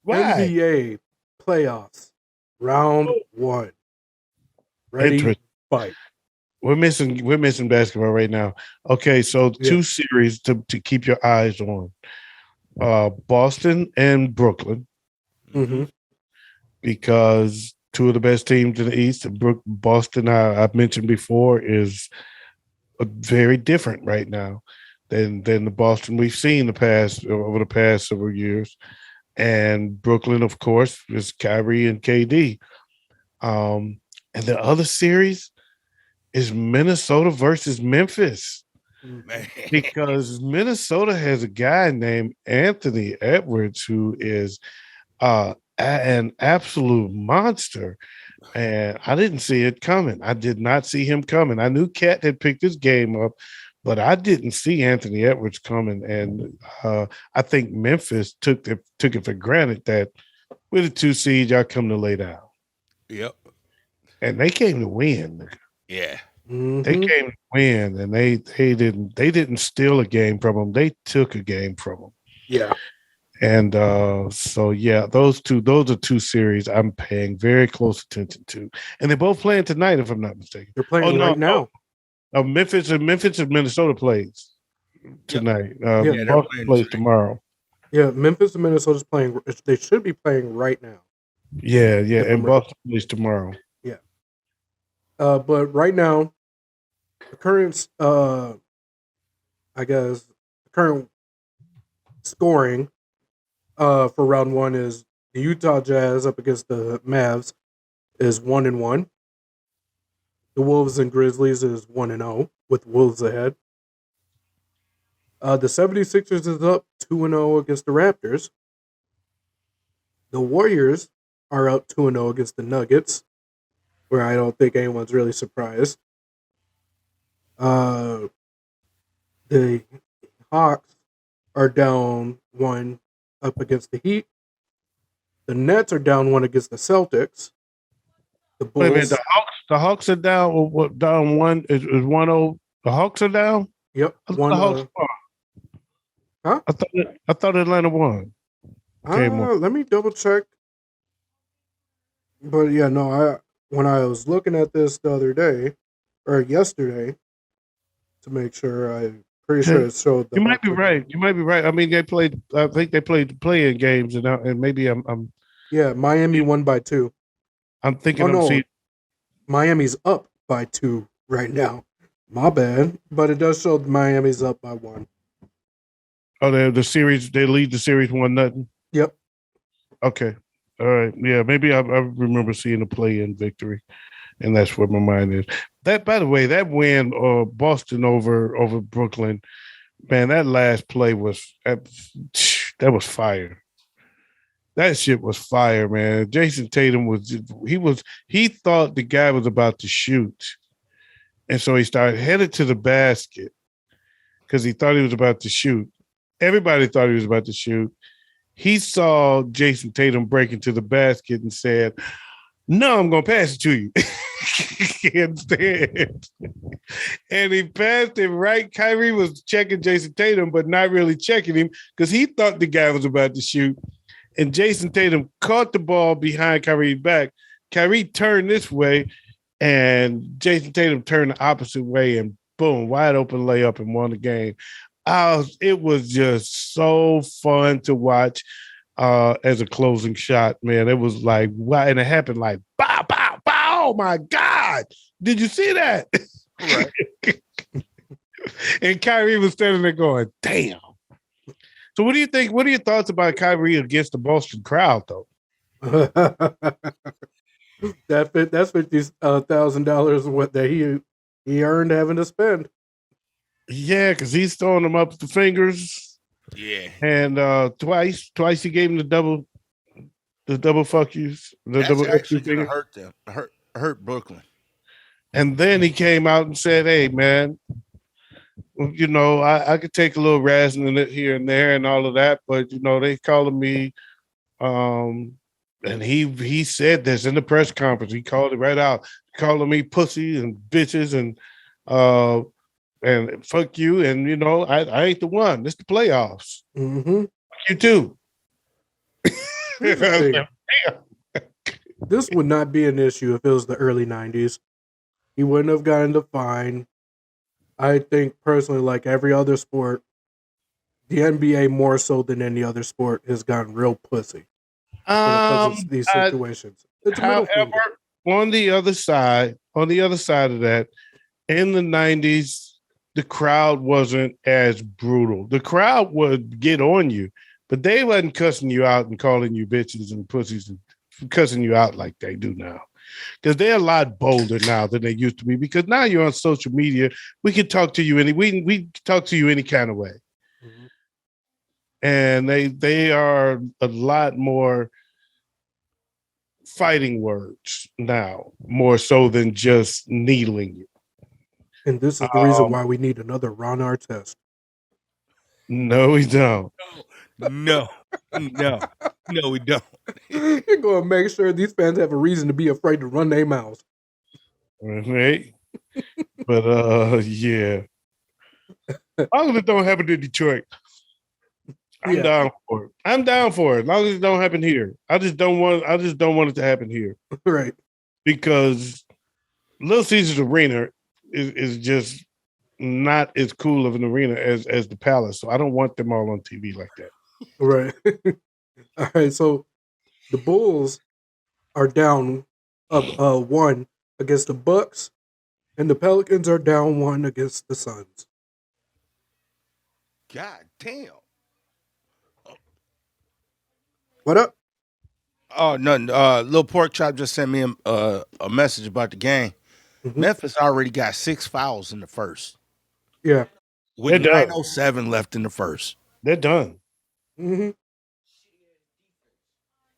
Why? NBA playoffs, round 1. Ready, fight. We're missing basketball right now. Okay, so two series to keep your eyes on. Boston and Brooklyn. Mm-hmm. Because two of the best teams in the East, Boston, I've mentioned before, is very different right now than the Boston we've seen over the past several years. And Brooklyn, of course, is Kyrie and KD. And the other series is Minnesota versus Memphis. Man. Because Minnesota has a guy named Anthony Edwards who is an absolute monster. And I didn't see it coming. I did not see him coming. I knew Cat had picked this game up, but I didn't see Anthony Edwards coming. And I think Memphis took it for granted that with a 2 seed, y'all come to lay down. Yep. And they came to win. Yeah. Mm-hmm. They came to win, and they didn't steal a game from them. They took a game from them. Yeah. And so those are 2 series I'm paying very close attention to, and they're both playing tonight, if I'm not mistaken. They're playing right now. Memphis and Minnesota plays tonight. Boston plays tomorrow. Yeah, Memphis and Minnesota's playing. They should be playing right now. Yeah, and Boston plays tomorrow. Yeah. Yeah. And Boston plays tomorrow. Yeah. Yeah. Yeah. But right now, the current, I guess, the current scoring for round one is the Utah Jazz up against the Mavs is 1-1. The Wolves and Grizzlies is 1-0 with Wolves ahead. The 76ers is up 2-0 against the Raptors. The Warriors are up 2-0 against the Nuggets, where I don't think anyone's really surprised. The Hawks are down 1 up against the Heat. The Nets are down 1 against the Celtics. The Wait a minute, Bulls. the Hawks are down. What down one is 1-0. The Hawks are down. Yep. I thought One. the Hawks won. Huh? I thought Atlanta won. Came on. Let me double check. But yeah, no, when I was looking at this the other day or yesterday to make sure, I'm pretty sure it showed the You might be Hawks right. You might be right. I mean, they played. I think they played the play-in games, and maybe Yeah, Miami won by 2. I'm thinking Oh I'm no, seeing. Miami's up by 2 right now. My bad, but it does show Miami's up by 1. Oh, the series. They lead the series 1-0. Yep. Okay. All right. Yeah. Maybe I remember seeing a play-in victory, and that's where my mind is. That, by the way, that win, Boston over Brooklyn, man, that last play that was fire. That shit was fire, man. Jason Tatum he thought the guy was about to shoot. And so he started headed to the basket because he thought he was about to shoot. Everybody thought he was about to shoot. He saw Jason Tatum break into the basket and said, "No, I'm going to pass it to you." Instead. And he passed it right. Kyrie was checking Jason Tatum, but not really checking him because he thought the guy was about to shoot. And Jason Tatum caught the ball behind Kyrie's back. Kyrie turned this way, and Jason Tatum turned the opposite way, and boom, wide open layup and won the game. It was just so fun to watch as a closing shot, man. It was like, wow, and it happened like, bow, bow, bow. Oh, my God. Did you see that? Right. And Kyrie was standing there going, damn. So what do you think? What are your thoughts about Kyrie against the Boston crowd, though? That's $50,000 what that he earned having to spend. Yeah, because he's throwing them up the fingers. Yeah. And twice he gave him the double fuck yous. That's actually gonna hurt them. Hurt Brooklyn. And then he came out and said, "Hey, man, you know, I could take a little razzing it here and there and all of that, but you know, they calling me." And he said this in the press conference. He called it right out, calling me pussy and bitches and fuck you. And you know, I ain't the one. It's the playoffs. Mm-hmm. Fuck you too. This would not be an issue if it was the early 90s. He wouldn't have gotten the fine. I think personally, like every other sport, the NBA more so than any other sport has gotten real pussy because of these situations. It's however, on the other side of that, in the 90s, the crowd wasn't as brutal. The crowd would get on you, but they wasn't cussing you out and calling you bitches and pussies and cussing you out like they do now. Because they're a lot bolder now than they used to be. Because now you're on social media, we can talk to you we talk to you any kind of way. Mm-hmm. And they are a lot more fighting words now, more so than just needling you. And this is the reason why we need another Ron Artest. No, we don't. No, we don't. You're going to make sure these fans have a reason to be afraid to run their mouths. Right. But yeah. As long as it don't happen to Detroit, I'm down for it. I'm down for it. As long as it don't happen here. I just don't want it to happen here. Right. Because Little Caesars Arena is just not as cool of an arena as the Palace. So I don't want them all on TV like that. Right. All right. So the Bulls are down up 1 against the Bucks, and the Pelicans are down 1 against the Suns. God damn. What up? Oh, nothing. Little Pork Chop just sent me a message about the game. Mhm. Memphis already got 6 fouls in the first. Yeah. With They're done. 9:07 left in the first. They're done. Mm-hmm.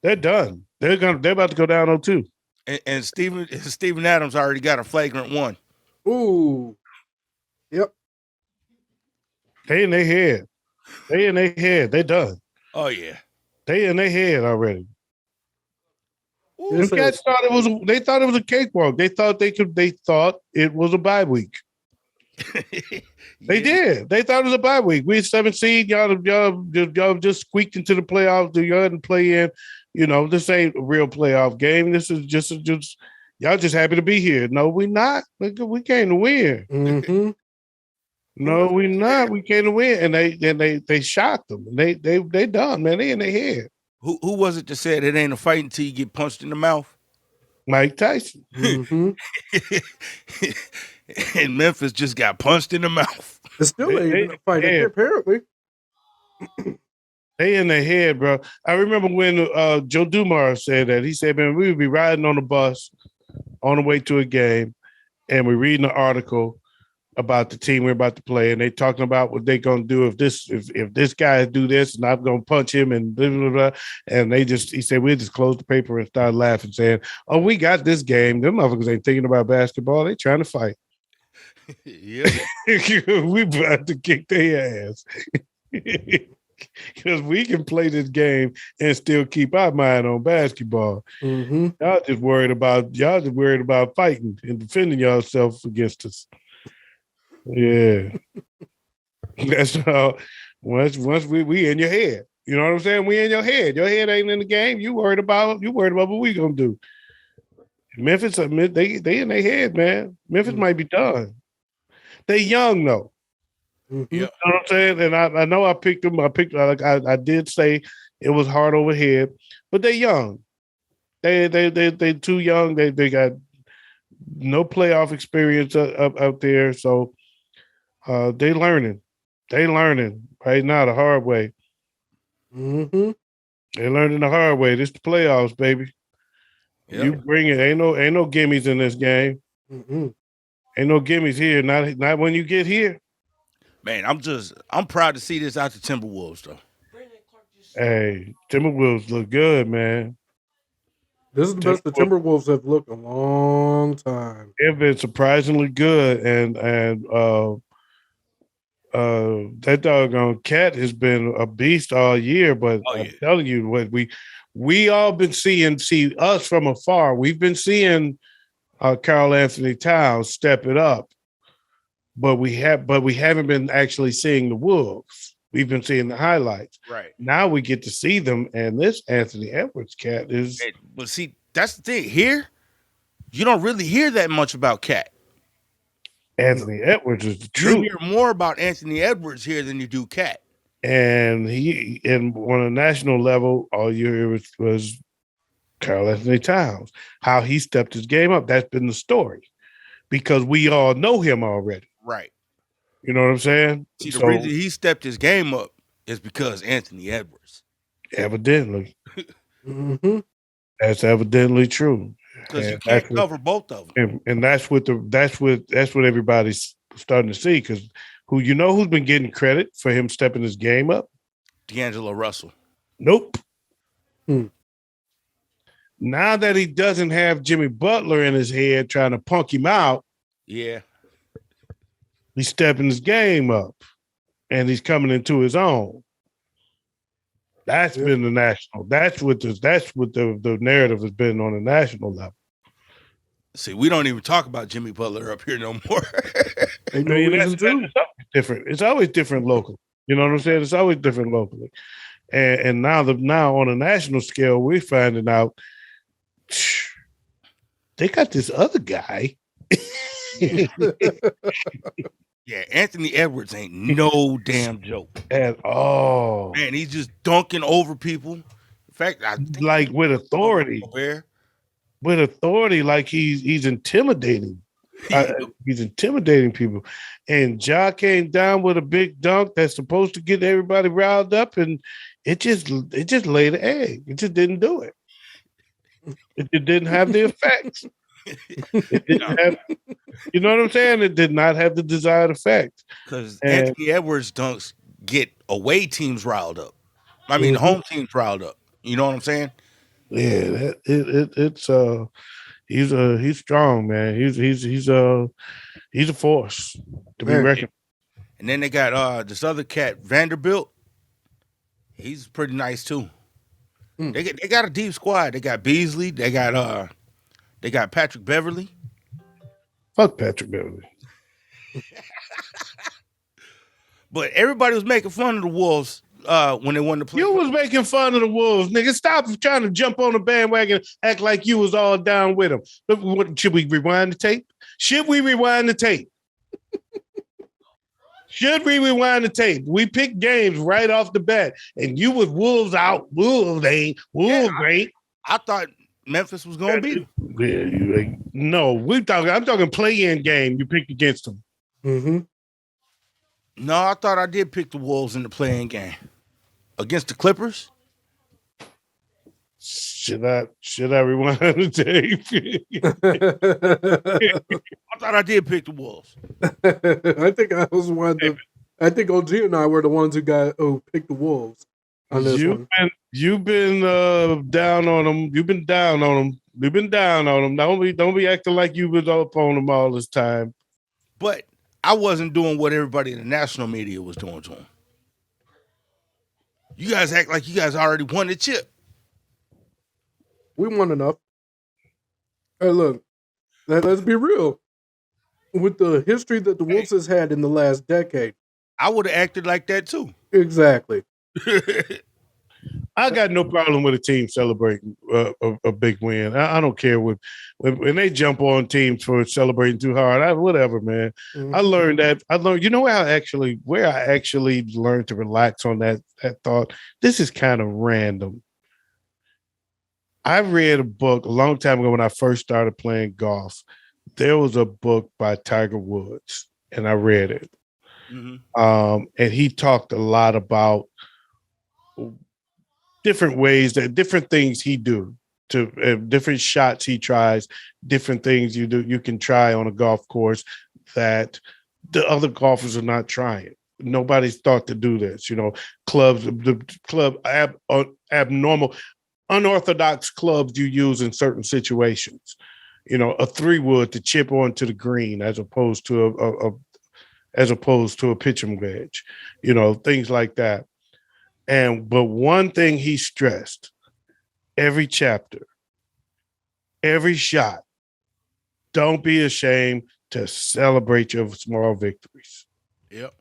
They're done. They're about to go down 0-2. And Steven Adams already got a flagrant 1. Ooh. Yep. They in their head. They in their head. They done. Oh yeah. They in their head already. It Them says- cats thought it was. They thought it was a cakewalk. They thought they could. They thought it was a bye week. They did. They thought it was a bye week. We 7 seed. Y'all just squeaked into the playoffs. Y'all didn't play in. You know, this ain't a real playoff game. This is just y'all just happy to be here. No, we not. We came to win. Mm-hmm. No, we not. We came to win, and they shot them. They done, man. They in their head. Who was it that said it ain't a fight until you get punched in the mouth? Mike Tyson. Mm-hmm. And Memphis just got punched in the mouth. It's still ain't even a fight, Yeah. apparently. They in their head, bro. I remember when Joe Dumars said that. He said, man, we would be riding on the bus on the way to a game, and we're reading an article about the team we're about to play, and they talking about what they gonna do if this guy do this, and I'm gonna punch him, and blah, blah, blah. And he said, we'll just close the paper and start laughing, saying, oh, we got this game. Them motherfuckers ain't thinking about basketball. They trying to fight. Yeah. We about to kick their ass. Because we can play this game and still keep our mind on basketball. Mm-hmm. Y'all just worried about fighting and defending yourself against us. Yeah. That's how once we in your head. You know what I'm saying? We in your head. Your head ain't in the game. You worried about what we gonna do. Memphis, they in their head, man. Memphis might be done. They young though. Mm-hmm. Yeah. You know what I'm saying? And I know I picked them. I did say it was hard overhead, but they're young. They too young. They got no playoff experience up there, so they learning. They learning right now the hard way. Mm-hmm. They learning the hard way. This the playoffs, baby. Yeah. You bring it. Ain't no gimmies in this game. Mm-hmm. Ain't no gimmies here. Not when you get here. Man, I'm proud to see this out the Timberwolves though. Hey, Timberwolves look good, man. This is the best the Timberwolves have looked in a long time. They've been surprisingly good, and that doggone Cat has been a beast all year. But I'm telling you, what we all been seeing us from afar. We've been seeing Karl Anthony Towns step it up, but we haven't been actually seeing the Wolves. We've been seeing the highlights. Right. Now we get to see them, and this Anthony Edwards cat is. But see, that's the thing. Here, you don't really hear that much about Cat. Anthony Edwards is the You truth. hear more about Anthony Edwards here than you do Cat. And on a national level, all you hear was Karl Anthony Towns, how he stepped his game up. That's been the story because we all know him already. Right. You know what I'm saying? See, the reason he stepped his game up is because Anthony Edwards. Evidently. Mm-hmm. That's evidently true. Because you can't cover both of them. And that's what everybody's starting to see. Because who's been getting credit for him stepping his game up? D'Angelo Russell. Nope. Now that he doesn't have Jimmy Butler in his head trying to punk him out, yeah, he's stepping his game up, and he's coming into his own. That's been the national. That's what the narrative has been on the national level. See, we don't even talk about Jimmy Butler up here no more. Ain't no reason to. It's always different. It's always different locally. You know what I'm saying? It's always different locally. And now on a national scale, we're finding out they got this other guy. Yeah, Anthony Edwards ain't no damn joke At all. Man, he's just dunking over people. In fact, I think like with authority. with authority, like he's intimidating. He's intimidating people. And Ja came down with a big dunk that's supposed to get everybody riled up, and it just laid an egg. It just didn't do it. It didn't have the effects. It No, didn't have, you know what I'm saying? It did not have the desired effect. because And Anthony Edwards dunks get away teams riled up. I mean, the Mhm. home teams riled up. You know what I'm saying? yeah, it's he's strong, man. He's a force to be Man, reckoned. And then they got this other cat, Vanderbilt. He's pretty nice too. Hmm. They got a deep squad. They got Beasley. They got Patrick Beverly. Fuck Patrick Beverly. But everybody was making fun of the Wolves when they won the play. You was making fun of the Wolves, nigga. Stop trying to jump on the bandwagon, act like you was all down with them. Should we rewind the tape? Should we rewind the tape? Should we rewind the tape? We picked games right off the bat, and you was Wolves out. Wolves ain't. Wolves ain't. I thought Memphis was going to beat them. Yeah, no, I'm talking play-in game. You picked against them. Mm-hmm. No, I thought I did pick the Wolves in the playing game against the Clippers. Should I rewind the tape? I thought I did pick the Wolves. I think I was one of the. I think OG and I were the ones who picked the Wolves on this one. You've been down on them. You've been down on them. We've been down on them. Don't be acting like you was up on them all this time. But I wasn't doing what everybody in the national media was doing to them. You guys act like you guys already won the chip. We won enough. Hey, look, let's be real. With the history that the Wolves has had in the last decade, I would have acted like that too. exactly. I got no problem with a team celebrating a big win. I don't care when they jump on teams for celebrating too hard. Whatever, man. Mhm. I learned that. You know where I actually learned to relax on that thought. This is kind of random. I read a book a long time ago when I first started playing golf. There was a book by Tiger Woods, and I read it. Mm-hmm. And he talked a lot about different ways different things he do to different shots he tries, different things you can try on a golf course that the other golfers are not trying. Nobody's thought to do this. The club abnormal, unorthodox clubs you use in certain situations. A 3-wood to chip onto the green as opposed to a pitching wedge. Things like that. But one thing he stressed, every chapter, every shot, don't be ashamed to celebrate your small victories. Yep.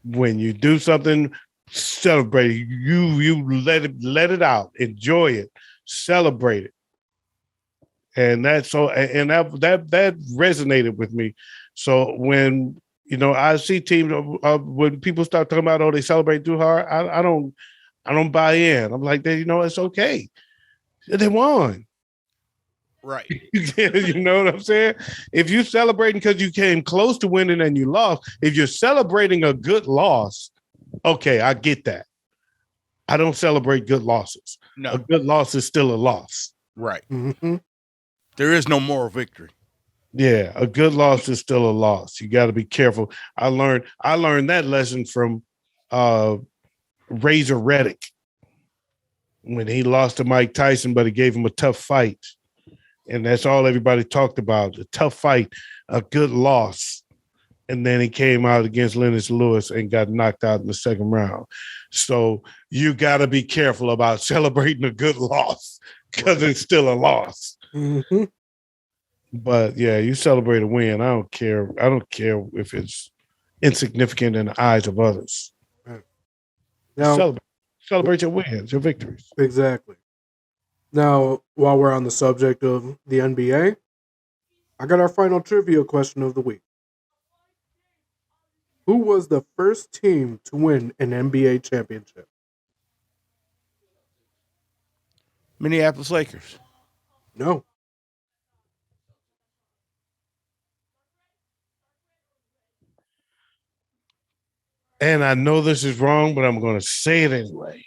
When you do something, celebrate it. You let it out, enjoy it, celebrate it. And that resonated with me. So when I see teams when people start talking about, they celebrate too hard. I don't buy in. I'm like, it's okay. They won. Right. You know what I'm saying? If you're celebrating because you came close to winning and you lost, if you're celebrating a good loss, okay, I get that. I don't celebrate good losses. No. A good loss is still a loss. Right. Mm-hmm. There is no moral victory. Yeah, a good loss is still a loss. You got to be careful. I learned that lesson from Razor Reddick when he lost to Mike Tyson, but he gave him a tough fight. And that's all everybody talked about, a tough fight, a good loss. And then he came out against Lennox Lewis and got knocked out in the second round. So you got to be careful about celebrating a good loss because it's still a loss. Mm-hmm. But yeah, you celebrate a win. I don't care. I don't care if it's insignificant in the eyes of others. Now, celebrate your wins, your victories. exactly. Now, while we're on the subject of the NBA, I got our final trivia question of the week. Who was the first team to win an NBA championship? Minneapolis Lakers. No. And I know this is wrong, but I'm going to say it anyway.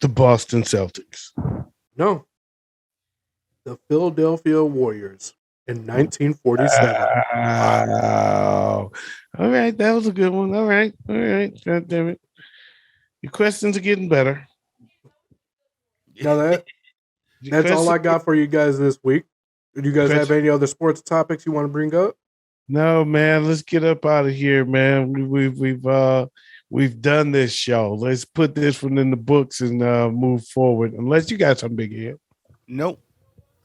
The Boston Celtics. No. The Philadelphia Warriors in 1947. Wow. All right. That was a good one. All right. God damn it. Your questions are getting better. Now that's all I got for you guys this week. Do you guys have any other sports topics you want to bring up? No, man. Let's get up out of here, man. We've done this show. Let's put this one in the books and move forward. Unless you got something big here. Nope.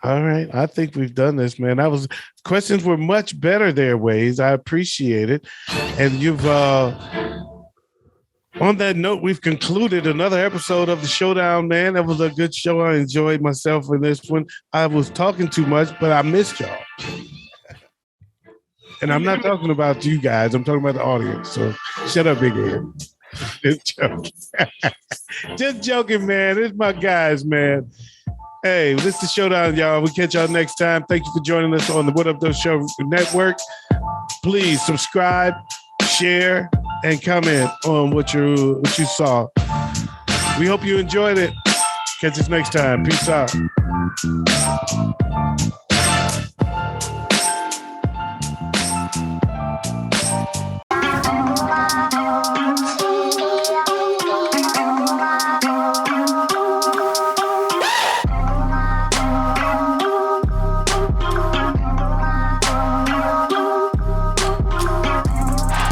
All right. I think we've done this, man. Questions were much better there, Wayz. I appreciate it. And you've on that note, we've concluded another episode of the Showdown, man. That was a good show. I enjoyed myself in this one. I was talking too much, but I missed y'all. And I'm not talking about you guys. I'm talking about the audience. So shut up, big head. Just joking. Just joking, man. It's my guys, man. Hey, this is the Showdown, y'all. We'll catch y'all next time. Thank you for joining us on the What Up Though Show Network. Please subscribe, share, and comment on what you saw. We hope you enjoyed it. Catch us next time. Peace out.